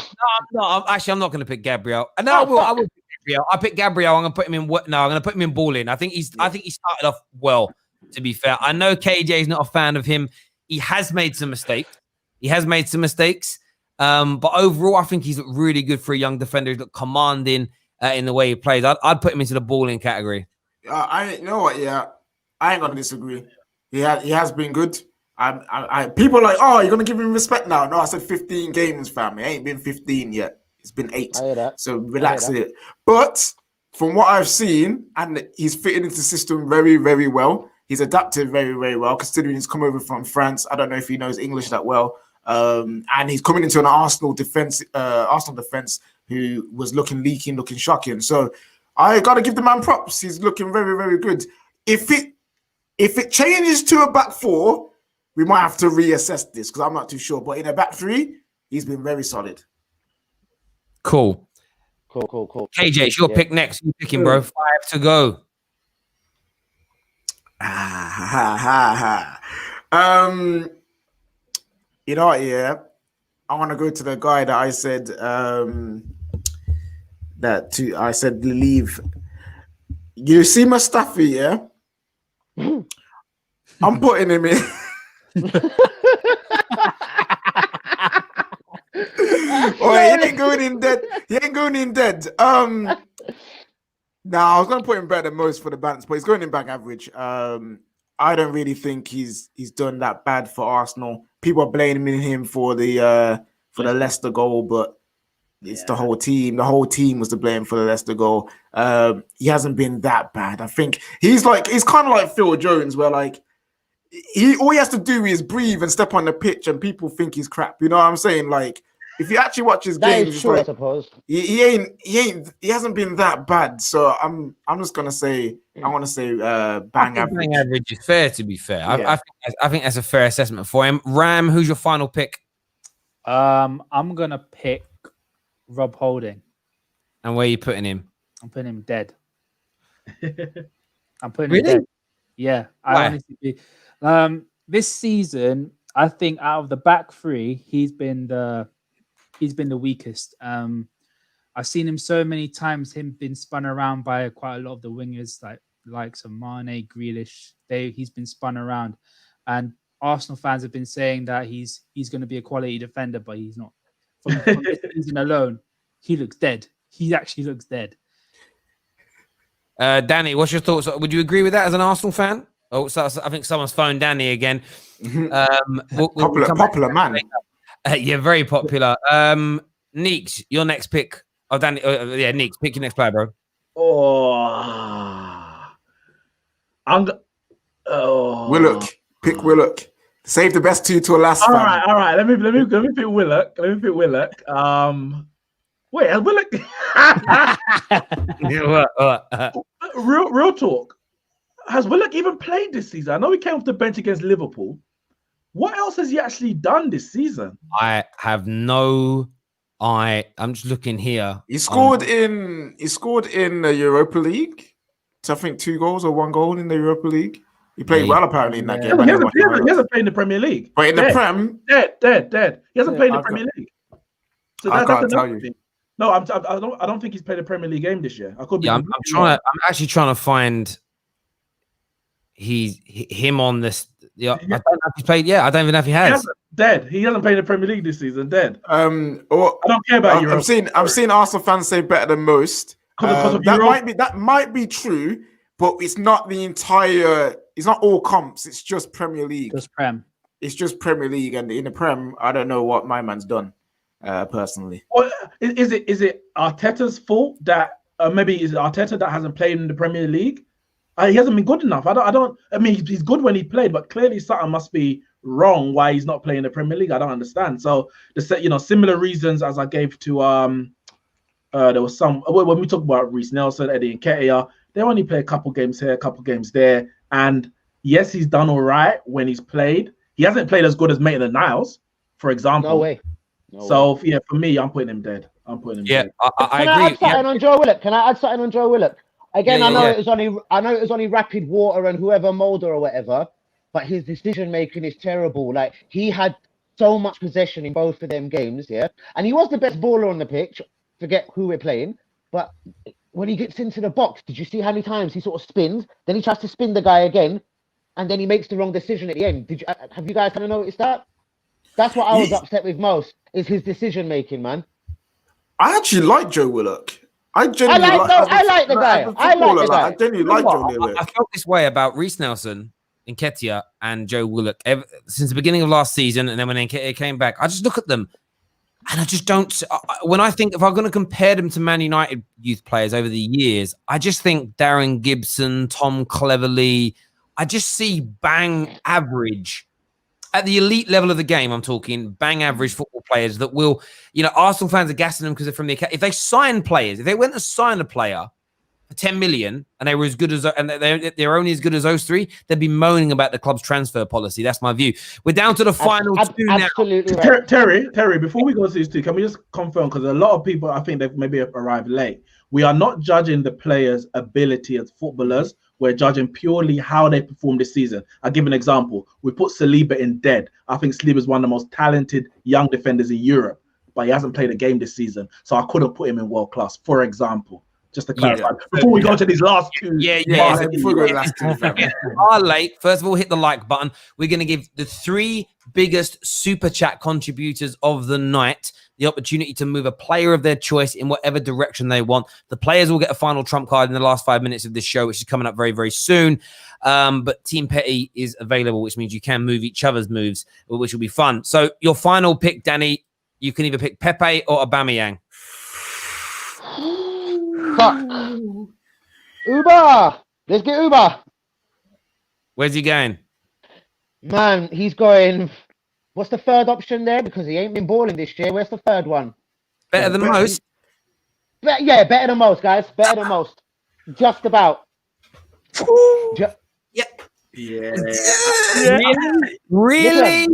No, I'm not gonna pick Gabriel. No, I will pick Gabriel. I pick Gabriel. I'm gonna put him in. I'm gonna put him in balling. I think he started off well. To be fair, I know KJ is not a fan of him. He has made some mistakes. But overall, I think he's really good for a young defender. He's commanding in the way he plays. I'd put him into the balling category. You know what? Yeah, I ain't gonna disagree. He has been good. People are like, oh, you're gonna give him respect now. No, I said 15 games, fam. It ain't been 15 yet. It's been 8. I hear that. So relax it. But from what I've seen, and he's fitting into the system very, very well. He's adapted very, very well, considering he's come over from France. I don't know if he knows English that well. And he's coming into an Arsenal defense who was looking leaky, looking shocking. So I gotta give the man props. He's looking very, very good. If it changes to a back 4, we might have to reassess this because I'm not too sure. But in a back 3, he's been very solid. Cool. KJ, it's your pick next. You picking, bro. 5 to go. You know what? Yeah, I want to go to the guy that I said I said leave. You see Mustafi, yeah? I'm putting him in. Oh, he ain't going in dead. I was gonna put him better than most for the balance, but he's going in back average. I don't really think he's done that bad for Arsenal. People are blaming him for the Leicester goal, but it's the whole team. The whole team was to blame for the Leicester goal. He hasn't been that bad. I think he's kind of like Phil Jones, where like all he has to do is breathe and step on the pitch, and people think he's crap. You know what I'm saying? Like, if you actually watch his games, true, I suppose he hasn't been that bad. So I'm just gonna say bang average. Bang average is fair, to be fair. Yeah. I think that's a fair assessment for him. Ram, who's your final pick? I'm gonna pick Rob Holding. And where are you putting him? I'm putting him dead. I'm putting him dead. Yeah, I honestly. This season, I think out of the back 3, he's been the weakest. I've seen him so many times. Him been spun around by quite a lot of the wingers, like some Mane, Grealish. He's been spun around, and Arsenal fans have been saying that he's going to be a quality defender, but he's not. From this season alone, he looks dead. He actually looks dead. Danny, what's your thoughts? Would you agree with that as an Arsenal fan? Oh, so I think someone's phoned Danny again. Popular man. Yeah, very popular. Neeks, your next pick. Oh, Danny. Neeks, pick your next player, bro. Willock. Pick Willock. Save the best 2 to a last. All right. Let me pick Willock. Wait, has Willock? Real talk. Has Willock even played this season? I know he came off the bench against Liverpool. What else has he actually done this season? I have I'm just looking here. He scored in the Europa League. So I think 2 goals or 1 goal in the Europa League. He played well apparently in that game. He hasn't played in the Premier League. But in the Prem, dead. He hasn't played in the Premier League. So I can't tell you. No, I don't think he's played a Premier League game this year. I could be. Yeah, I'm actually trying to find him on this. Yeah, I don't know if he's played. Yeah, I don't even know if he has. Dead. He hasn't played the Premier League this season. Dead. I don't care about you. I'm seeing Arsenal fans say better than most. That might be true, but it's not the entire all comps. It's just Premier League. Just Prem. It's just Premier League, and in the Prem, I don't know what my man's done personally. Well, is it Arteta's fault that maybe is it Arteta that hasn't played in the Premier League? He hasn't been good enough. I mean, he's good when he played, but clearly something must be wrong why he's not playing the Premier League. I don't understand. So similar reasons as I gave to there was some when we talk about Reece Nelson, Eddie Nketiah, they only play a couple games here, a couple games there, and yes, he's done all right when he's played. He hasn't played as good as Maitland-Niles, for example. No way. Yeah, for me, I'm putting him dead. dead. I agree. Can I add something on Joe Willock? Again, I know it was only Rapid Water and whoever Mulder or whatever, but his decision making is terrible. Like, he had so much possession in both of them games, yeah, and he was the best baller on the pitch. Forget who we're playing, but when he gets into the box, did you see how many times he sort of spins? Then he tries to spin the guy again, and then he makes the wrong decision at the end. Have you guys kind of noticed that? That's what I was upset with most, is his decision making, man. I actually like Joe Willock. I like the guy. I genuinely like Joe Willock. I felt this way about Reece Nelson, Nketiah, and Joe Willock since the beginning of last season, and then when Nketiah came back, I just look at them, and I just don't. When I think if I'm going to compare them to Man United youth players over the years, I just think Darren Gibson, Tom Cleverley, I just see bang average. At the elite level of the game, I'm talking bang average football players that will, Arsenal fans are gassing them because they're from the academy. If they sign players, if they went to sign a player for 10 million and they were as good as, and they're only as good as those three, they'd be moaning about the club's transfer policy. That's my view. We're down to the final two now. Absolutely right. Terry, before we go to these two, can we just confirm? Because a lot of people, I think they've maybe arrived late. We are not judging the players' ability as footballers. We're judging purely how they perform this season. I'll give an example. We put Saliba in dead. I think Saliba is one of the most talented young defenders in Europe, but he hasn't played a game this season. So I couldn't put him in world class, for example. Just to clarify. Before we go to these last two. Before we go to the last two. Are late. First of all, hit the like button. We're going to give the 3 biggest super chat contributors of the night the opportunity to move a player of their choice in whatever direction they want. The players will get a final trump card in the last 5 minutes of this show, which is coming up very, very soon. But Team Petty is available, which means you can move each other's moves, which will be fun. So your final pick, Danny, you can either pick Pepe or Aubameyang. Fuck. Uber. Let's get Uber. Where's he going? Man, he's going... What's the third option there? Because he ain't been balling this year. Where's the third one? Better than most? Better than most, guys. Better than most. Just about. Really?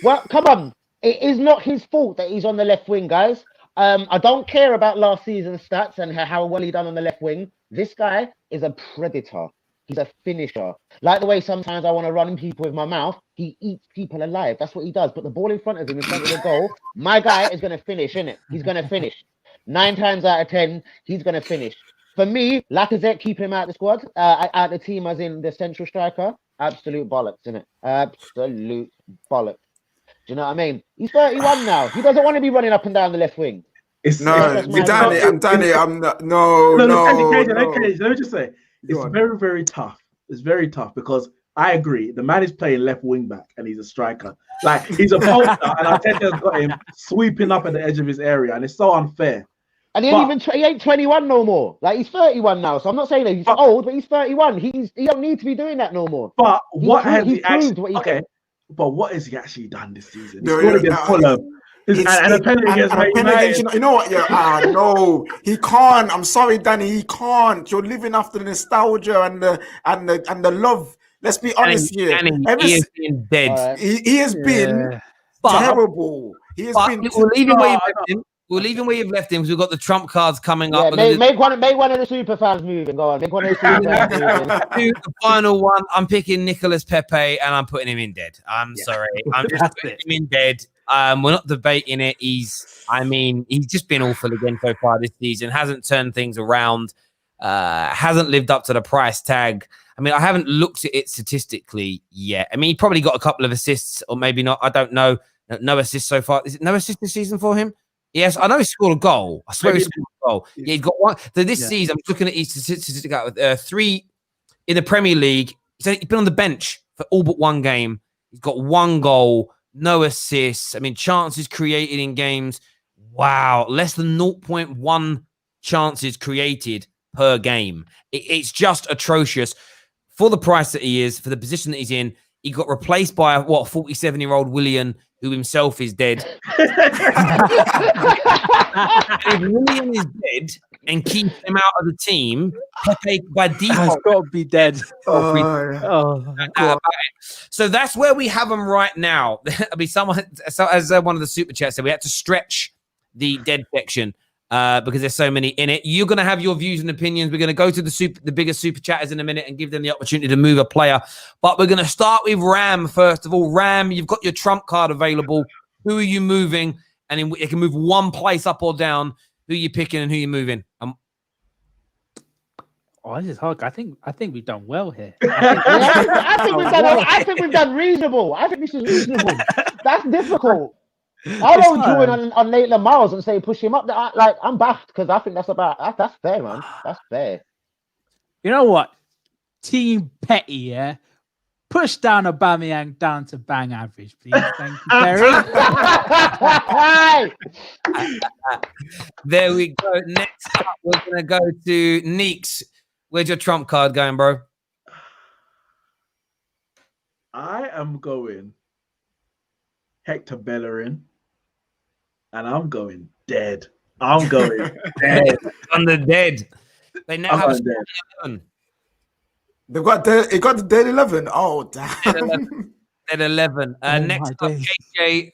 Well, come on. It is not his fault that he's on the left wing, guys. I don't care about last season's stats and how well he done on the left wing. This guy is a predator. He's a finisher. Like the way sometimes I want to run people with my mouth, he eats people alive. That's what he does. Put the ball in front of him, in front of the goal. My guy is going to finish, innit? He's going to finish. 9 times out of 10, he's going to finish. For me, Lacazette, keep him out of the squad, out the team as in the central striker. Absolute bollocks, innit? Absolute bollocks. Do you know what I mean? He's 31 now. He doesn't want to be running up and down the left wing. Danny, I'm not. No. Let me just say. It's very, very tough. It's very tough because I agree. The man is playing left wing back and he's a striker. Like, he's a poster and Arteta's got him sweeping up at the edge of his area, and it's so unfair. And he ain't 21 no more. Like, he's 31 now. So I'm not saying that he's old, but he's 31. He don't need to be doing that no more. But what has he actually? Okay, but what has he actually done this season? He's scored against Fulham. And a penalty against Man United. You know what? No, he can't. I'm sorry, Danny. He can't. You're living after the nostalgia and the love. Let's be honest here. He has been dead. He has been terrible. He has been. We'll leave him where you've left him because we've got the trump cards coming up. Make one of the super fans moving. Go on, make one of the super fans moving. The final one. I'm picking Nicolas Pepe and I'm putting him in dead. I'm sorry. I'm just putting him in dead. We're not debating it. He's just been awful again so far this season. Hasn't turned things around. Hasn't lived up to the price tag. I mean, I haven't looked at it statistically yet. I mean, he probably got a couple of assists or maybe not. I don't know. No assists so far. Is it no assists this season for him? Yes, I know he scored a goal. I swear he scored a goal. Yeah, he's got one. So this season, I'm looking at his statistics. 3 in the Premier League. So he's been on the bench for all but one game. He's got 1 goal, no assists. I mean, chances created in games. Wow, less than 0.1 chances created per game. It's just atrocious. For the price that he is, for the position that he's in, he got replaced by a 47-year-old William, who himself is dead. If William is dead and keeps him out of the team, Pepe by default has got to be dead. So that's where we have him right now. I mean, someone, as one of the super chats said, we had to stretch the dead section because there's so many in it. You're going to have your views and opinions. We're going to go to the biggest super chatters in a minute and give them the opportunity to move a player. But we're going to start with Ram first of all. Ram, you've got your trump card available. Who are you moving? And it can move one place up or down. Who are you picking and who are you moving? This is hard. I think we've done well here. I think we've done reasonable. I think this is reasonable. That's difficult. I don't join on Maitland Miles and say push him up. I'm baffed because I think that's fair, man. That's fair. You know what? Team Petty, yeah. Push down Aubameyang down to bang average, please. Thank you, Terry. There we go. Next up, we're gonna go to Neeks. Where's your trump card going, bro? I am going Hector Bellerin, and I'm going dead. I'm going dead. On the dead. They now have a 11. They've got the dead 11. Oh, damn. Dead 11. Next up, KJ,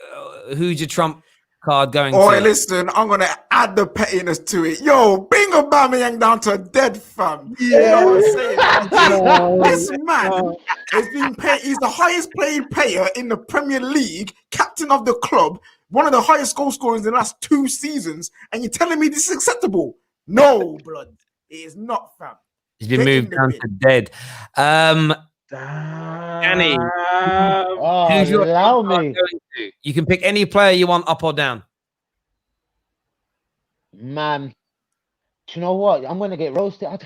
who's your trump card going to? Oh, listen, I'm going to add the pettiness to it. Yo, bring Aubameyang down to a dead, fam. Yeah. You know what I'm saying? This man has been paid. He's the highest paid player in the Premier League, captain of the club, one of the highest goal scorers in the last 2 seasons, and you're telling me this is acceptable? No, blood. It is not, fam. He's been moved down to dead. Danny, who's your allow me. Going to? You can pick any player you want, up or down. Man, do you know what? I'm gonna get roasted.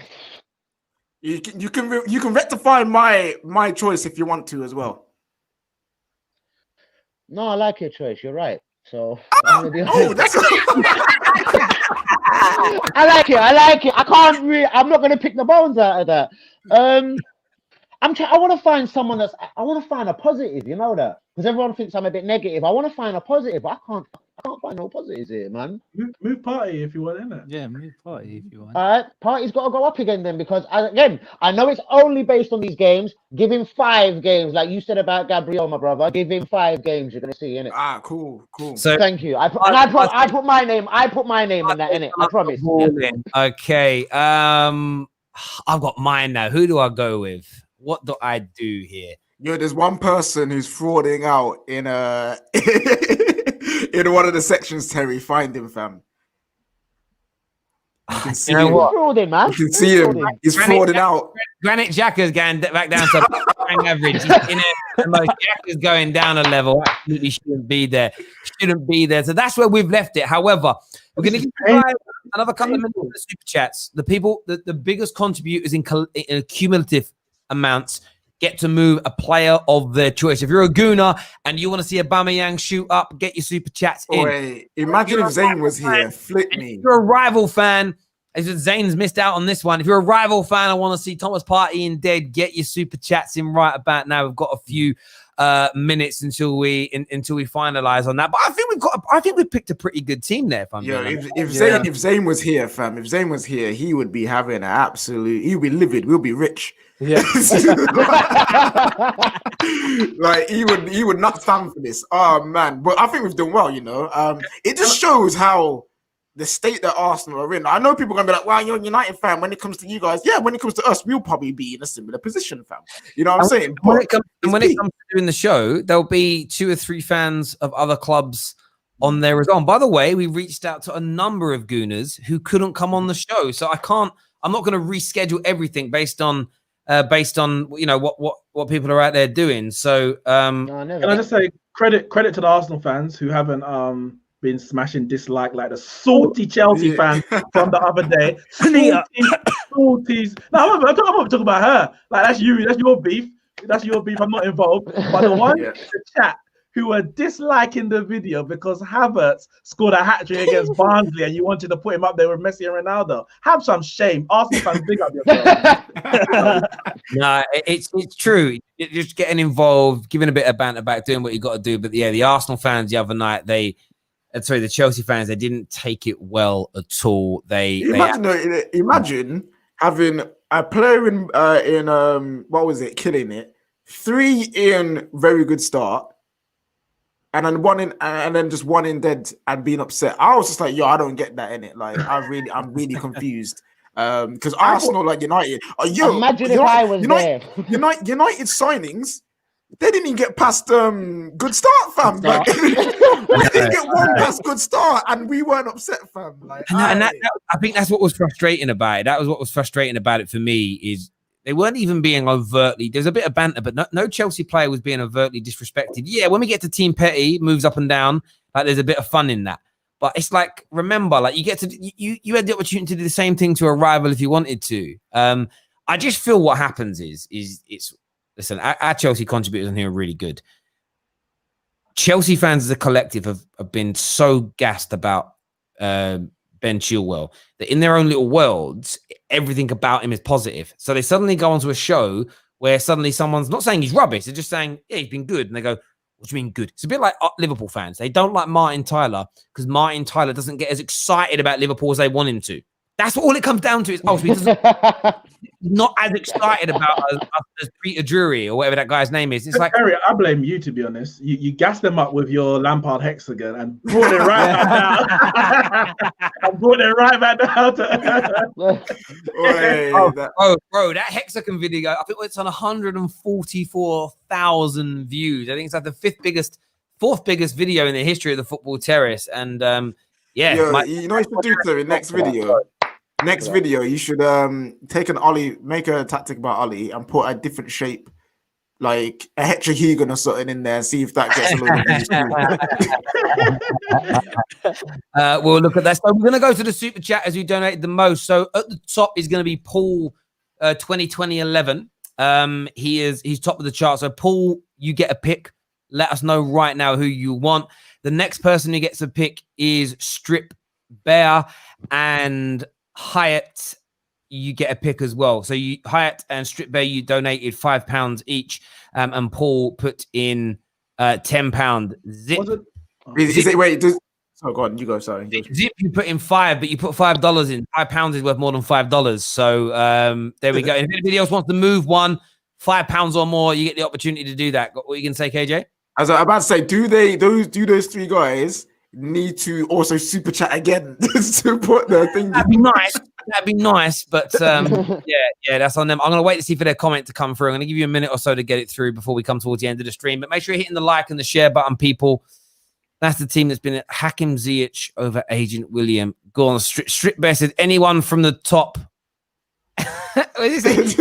You can rectify my choice if you want to as well. No, I like your choice. You're right. So I'm gonna be honest. I like it. I'm not gonna pick the bones out of that. I want to find someone I want to find a positive. You know that, because everyone thinks I'm a bit negative. I want to find a positive. I can't find no positives here, man. Move Party if you want, innit? Yeah, move Party if you want. All right, Party's got to go up again then, because I know it's only based on these games. Give him 5 games, like you said about Gabriel, my brother. Give him 5 games. You're gonna see, innit? Cool. So thank you. I put my name. I put my name on that, innit? I promise. Okay. I've got mine now. Who do I go with? What do I do here? Yo, there's one person who's frauding out in in one of the sections, Terry. Find him, fam. You can see him. What? Frauding, man. You can see him. He's frauding out. Granit Xhaka's going back down to bang average. Xhaka's going down a level. Absolutely shouldn't be there. So that's where we've left it. However, we're going to give you another couple of minutes of the super chats. The people, the biggest contributors in cumulative amounts get to move a player of their choice. If you're a Gooner and you want to see Aubameyang shoot up, get your super chats in. Wait, imagine if Zayn was here. Flip me. If you're a rival fan, as Zayn's missed out on this one. If you're a rival fan and want to see Thomas Partey in dead, get your super chats in right about now. We've got a few minutes until we finalize on that. But I think we've picked a pretty good team there. If Zayn was here, fam, if Zayn was here, he would be having an absolute. He'd be livid. We'll be rich. Yeah. Like he would not stand for this. Oh man, but I think we've done well. You know, it just shows how the state that Arsenal are in. I know people are gonna be like, "Wow, you're a United fan." When it comes to you guys, yeah, when it comes to us, we'll probably be in a similar position, fam. You know what I'm saying? When it comes to doing the show, there'll be 2 or 3 fans of other clubs on there as well. And by the way, we reached out to a number of Gooners who couldn't come on the show, so I'm not going to reschedule everything based on you know what people are out there doing. So can I just say credit to the Arsenal fans who haven't been smashing dislike like the salty Chelsea fan from the other day. naughties. No, I'm not talking about her. Like that's you. That's your beef. That's your beef. I'm not involved. But the one in the chat who are disliking the video because Havertz scored a hat-trick against Barnsley and you wanted to put him up there with Messi and Ronaldo. Have some shame. Arsenal fans, big up yourself. No, it's true. You're just getting involved, giving a bit of banter back, doing what you got to do. But yeah, the Arsenal fans the other night, the Chelsea fans, they didn't take it well at all. Imagine having a player in what was it, killing it, 3 in very good start, and then just one in dead and being upset. I was just like, yo, I don't get that in it. Like, I'm really confused. Because Arsenal, like United, imagine if I was there. United signings, they didn't even get past good start, fam. Like, we didn't get one past good start, and we weren't upset, fam. Like, I think that's what was frustrating about it. That was what was frustrating about it for me is they weren't even being overtly. There's a bit of banter, but no Chelsea player was being overtly disrespected. Yeah, when we get to Team Petty, moves up and down, like there's a bit of fun in that. But it's like, remember, like you had the opportunity to do the same thing to a rival if you wanted to. I just feel what happens is listen, our Chelsea contributors on here are really good. Chelsea fans as a collective have been so gassed about Ben Chilwell that in their own little worlds, everything about him is positive. So they suddenly go onto a show where suddenly someone's not saying he's rubbish. They're just saying, yeah, he's been good. And they go, what do you mean good? It's a bit like Liverpool fans. They don't like Martin Tyler because Martin Tyler doesn't get as excited about Liverpool as they want him to. That's all it comes down to. Is he's not as excited about us as Peter Drury or whatever that guy's name is. It's like, Harry, I blame you, to be honest. You gassed them up with your Lampard hexagon and brought it right back down. And brought it right back down. Bro, that hexagon video, I think it's on 144,000 views. I think it's like the fourth biggest video in the history of the football terrace. And you know what you should do, Chloe, next video. Next video, you should take an ollie, make a tactic about ollie, and put a different shape, like a heterohedron or something in there, and see if that gets a little views. We'll look at that. So we're going to go to the super chat as we donated the most. So at the top is going to be Paul 2020-11. He's top of the chart. So Paul, you get a pick. Let us know right now who you want. The next person who gets a pick is Strip Bear, and Hyatt, you get a pick as well. So Hyatt and Strip Bear, you donated £5 each, and Paul put in £10. Zip. Oh, go on, you go. Sorry. Zip, you put in £5, but you put $5 in. £5 is worth more than $5. So there we go. And if anybody else wants to move one, £5 or more, you get the opportunity to do that. What are you going to say, KJ? I was about to say, do those three guys need to also super chat again to put the thing? That'd be nice, but yeah, that's on them. I'm gonna wait to see for their comment to come through. I'm gonna give you a minute or so to get it through before we come towards the end of the stream. But make sure you're hitting the like and the share button, people. That's the team that's been at Hakim Ziyech over Agent William. Go on, Strip Bear said anyone from the top. What is it?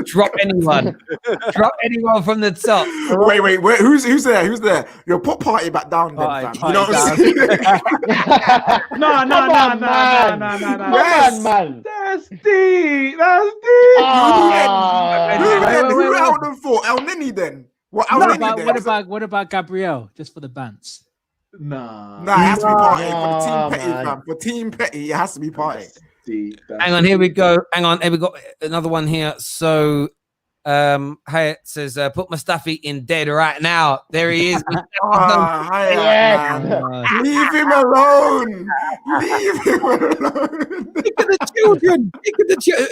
Drop anyone. Drop anyone from the top. Wait. Who's there? Who's there? Your pop party back down then, fam. You know what I'm saying? No. Yes. Man. That's deep. Who out them for? El Nini then? What about Gabriel? Just for the bants. Nah, it has to be party. For the Team Petty, fam. For Team Petty, it has to be party. Hang on, here we go. Hang on, we got another one here. So, Hyatt says, "Put Mustafi in dead right now." There he is. Leave him alone. Look at the children.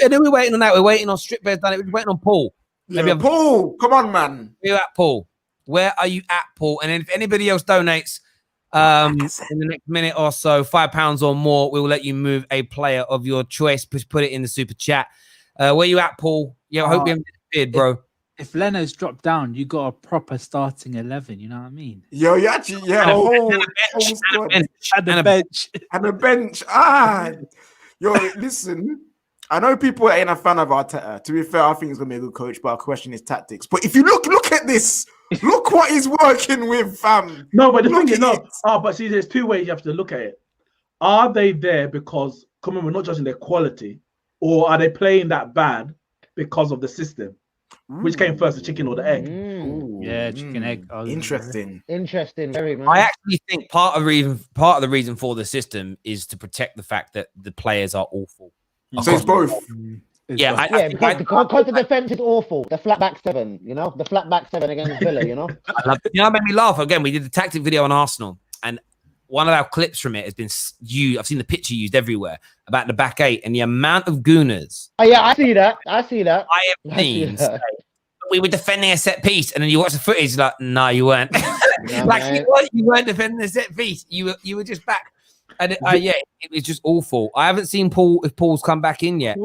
And then we're waiting on that. We're waiting on Strip Bear's done it. We're waiting on Paul. Paul, come on, man. Where are you at, Paul? Where are you at, Paul? And then if anybody else donates in the next minute or so, £5 or more, we will let you move a player of your choice. Just put it in the super chat. Where you at, Paul? Yeah, I hope you haven't disappeared, bro. If Leno's dropped down, you got a proper starting 11. You know what I mean? Yo, you actually, and a bench. Yo, listen. I know people ain't a fan of Arteta. To be fair, I think he's gonna be a good coach, but our question is tactics. But if you look at this, look what he's working with, fam. No, but the thing is, but see, there's two ways you have to look at it. Are they there because, come on, we're not judging their quality. or are they playing that bad because of the system? Which came first, the chicken or the egg? Yeah, chicken egg. Interesting. Very man. I actually think part of the reason for the system is to protect the fact that the players are awful. So it's both. Yeah, because the defense is awful. The flat back seven, the flat back seven against Villa, it made me laugh. Again, we did the tactic video on Arsenal, and one of our clips from it has been used. I've seen the picture used everywhere about the back eight and the amount of gooners. Oh yeah, I see that. I have seen. We were defending a set piece, and then you watch the footage, like, no, you weren't. You weren't defending a set piece. You were just back. And yeah, it was just awful. I haven't seen Paul's come back in yet.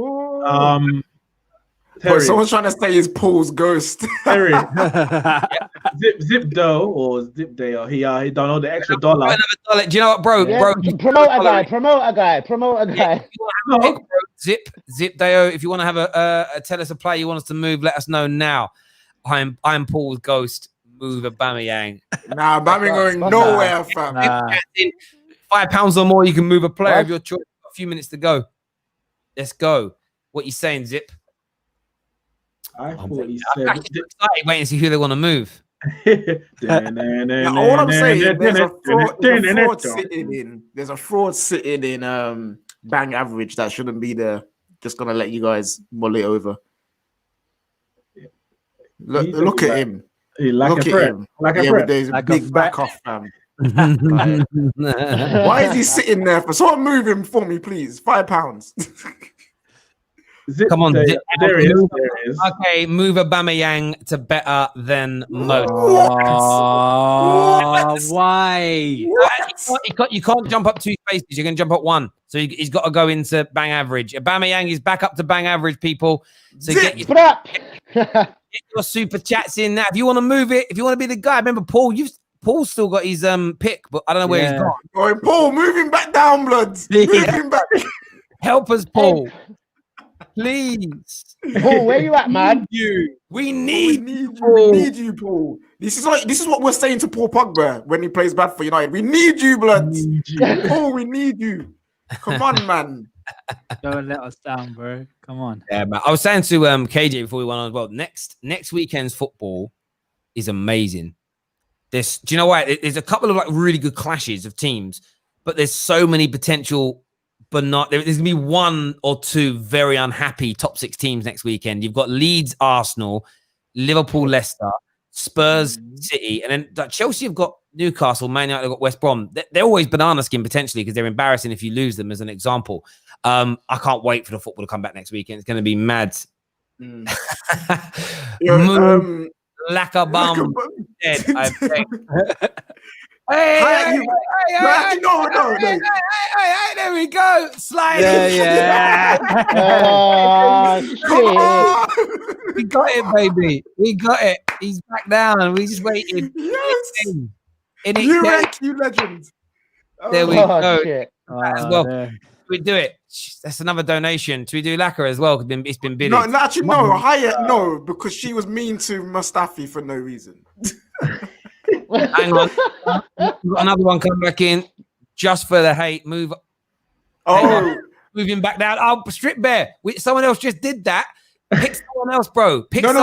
Bro, someone's trying to say he's Paul's ghost. Terry. Zip Doe or Zip Day or he don't know the extra $1. Do you know what, bro? Yeah, bro, promote a guy. Yeah, Zip Deo, if you want to have tell us a play you want us to move, let us know now. I'm Paul's ghost. Move Aubameyang. Nah, Aubameyang going nowhere, fam. £5 or more, you can move a player of your choice. A few minutes to go. Let's go. What you saying, Zip? I thought he said. I'm excited waiting to see who they want to move. Now, all I'm saying, there's a fraud sitting in bang average that shouldn't be there. Just gonna let you guys mull it over. Look at him. Look at him. With those big back off, fam. Why is he sitting there? Someone move him for me, please. £5. Come on, Zip. There he is. Okay, move Aubameyang to better than most. Why? You can't jump up 2 spaces. You're going to jump up 1. So he's got to go into bang average. Aubameyang is back up to bang average, people. So get your super chats in now. If you want to move it, if you want to be the guy. Remember, Paul's still got his pick, but I don't know where he's gone. Oh, Paul, move him back down, bloods. Move him back. Help us, Paul. Please. Paul, where you at, man? We need you, Paul. This is what we're saying to Paul Pogba when he plays bad for United. We need you, bloods. Paul, we need you. Come on, man. Don't let us down, bro. Come on. Yeah, man. I was saying to KJ before we went on as well. Next weekend's football is amazing. Do you know what? There's a couple of really good clashes of teams, but there's so many potential. But there's going to be 1 or 2 very unhappy top 6 teams next weekend. You've got Leeds, Arsenal, Liverpool, Leicester, Spurs, City, and then Chelsea have got Newcastle, Man United have got West Brom. They're always banana skin potentially because they're embarrassing if you lose them, as an example. I can't wait for the football to come back next weekend. It's going to be mad. Lacazette dead, I think. Hey, there we go. Slide. Yeah. Come on. We got it, baby. We got it. He's back down. We just waited. Yes. You legend. There we go. Shit. As well. We do it. That's another donation. Should we do Lacquer as well? It's been bidded. No, actually, no. Hayat, no, because she was mean to Mustafi for no reason. Hang on. We've got another one coming back in just for the hate. Move him back down. Oh, Strip Bear. Someone else just did that. Pick someone else, bro. Combine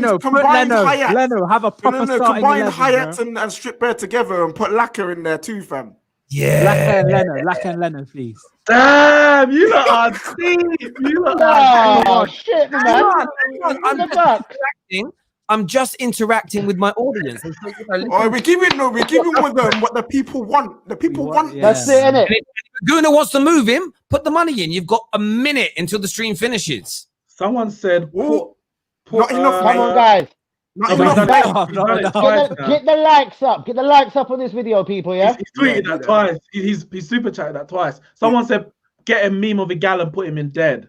Hayat. Leno, have a proper combine Hayat and Strip Bear together and put Lacquer in there too, fam. Yeah. Lacquer and Leno, please. Damn, you lot are deep. Oh, shit, man. I'm just interacting with my audience. We're giving them what the people want. The people want. Yeah. That's it, innit? If Guna wants to move him, put the money in. You've got a minute until the stream finishes. Someone said, not enough. Come on, guys. Not enough. Get the likes up. Get the likes up on this video, people. Yeah. He's tweeted that twice. He's super chatted that twice. Someone said, get a meme of a gal and put him in dead.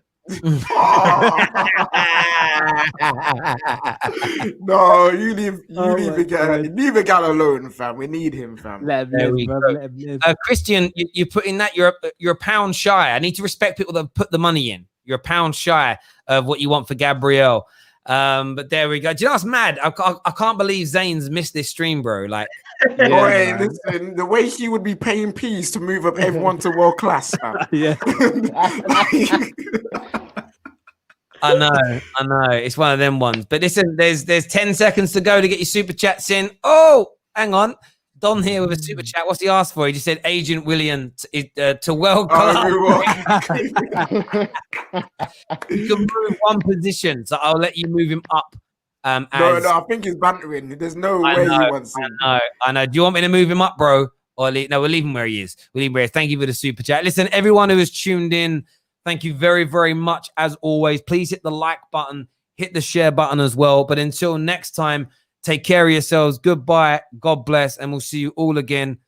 No, you leave the guy alone, fam. We need him, fam. Let him live. Christian, you're putting that. You're a pound shy. I need to respect people that put the money in. You're a pound shy of what you want for Gabriel. But there we go. Do you know what's mad? I can't believe Zane's missed this stream, bro. Like, listen, the way he would be paying peas to move up everyone to world class, fam. Yeah. I know. It's one of them ones. But listen, there's 10 seconds to go to get your super chats in. Oh, hang on. Don here with a super chat. What's he asked for? He just said Agent William to World Club. You can move one position, so I'll let you move him up. No, I think he's bantering. There's no way he wants him. I know. Do you want me to move him up, bro? Or we'll leave him where he is. Thank you for the super chat. Listen, everyone who has tuned in, thank you very, very much. As always, please hit the like button, hit the share button as well. But until next time, take care of yourselves. Goodbye. God bless. And we'll see you all again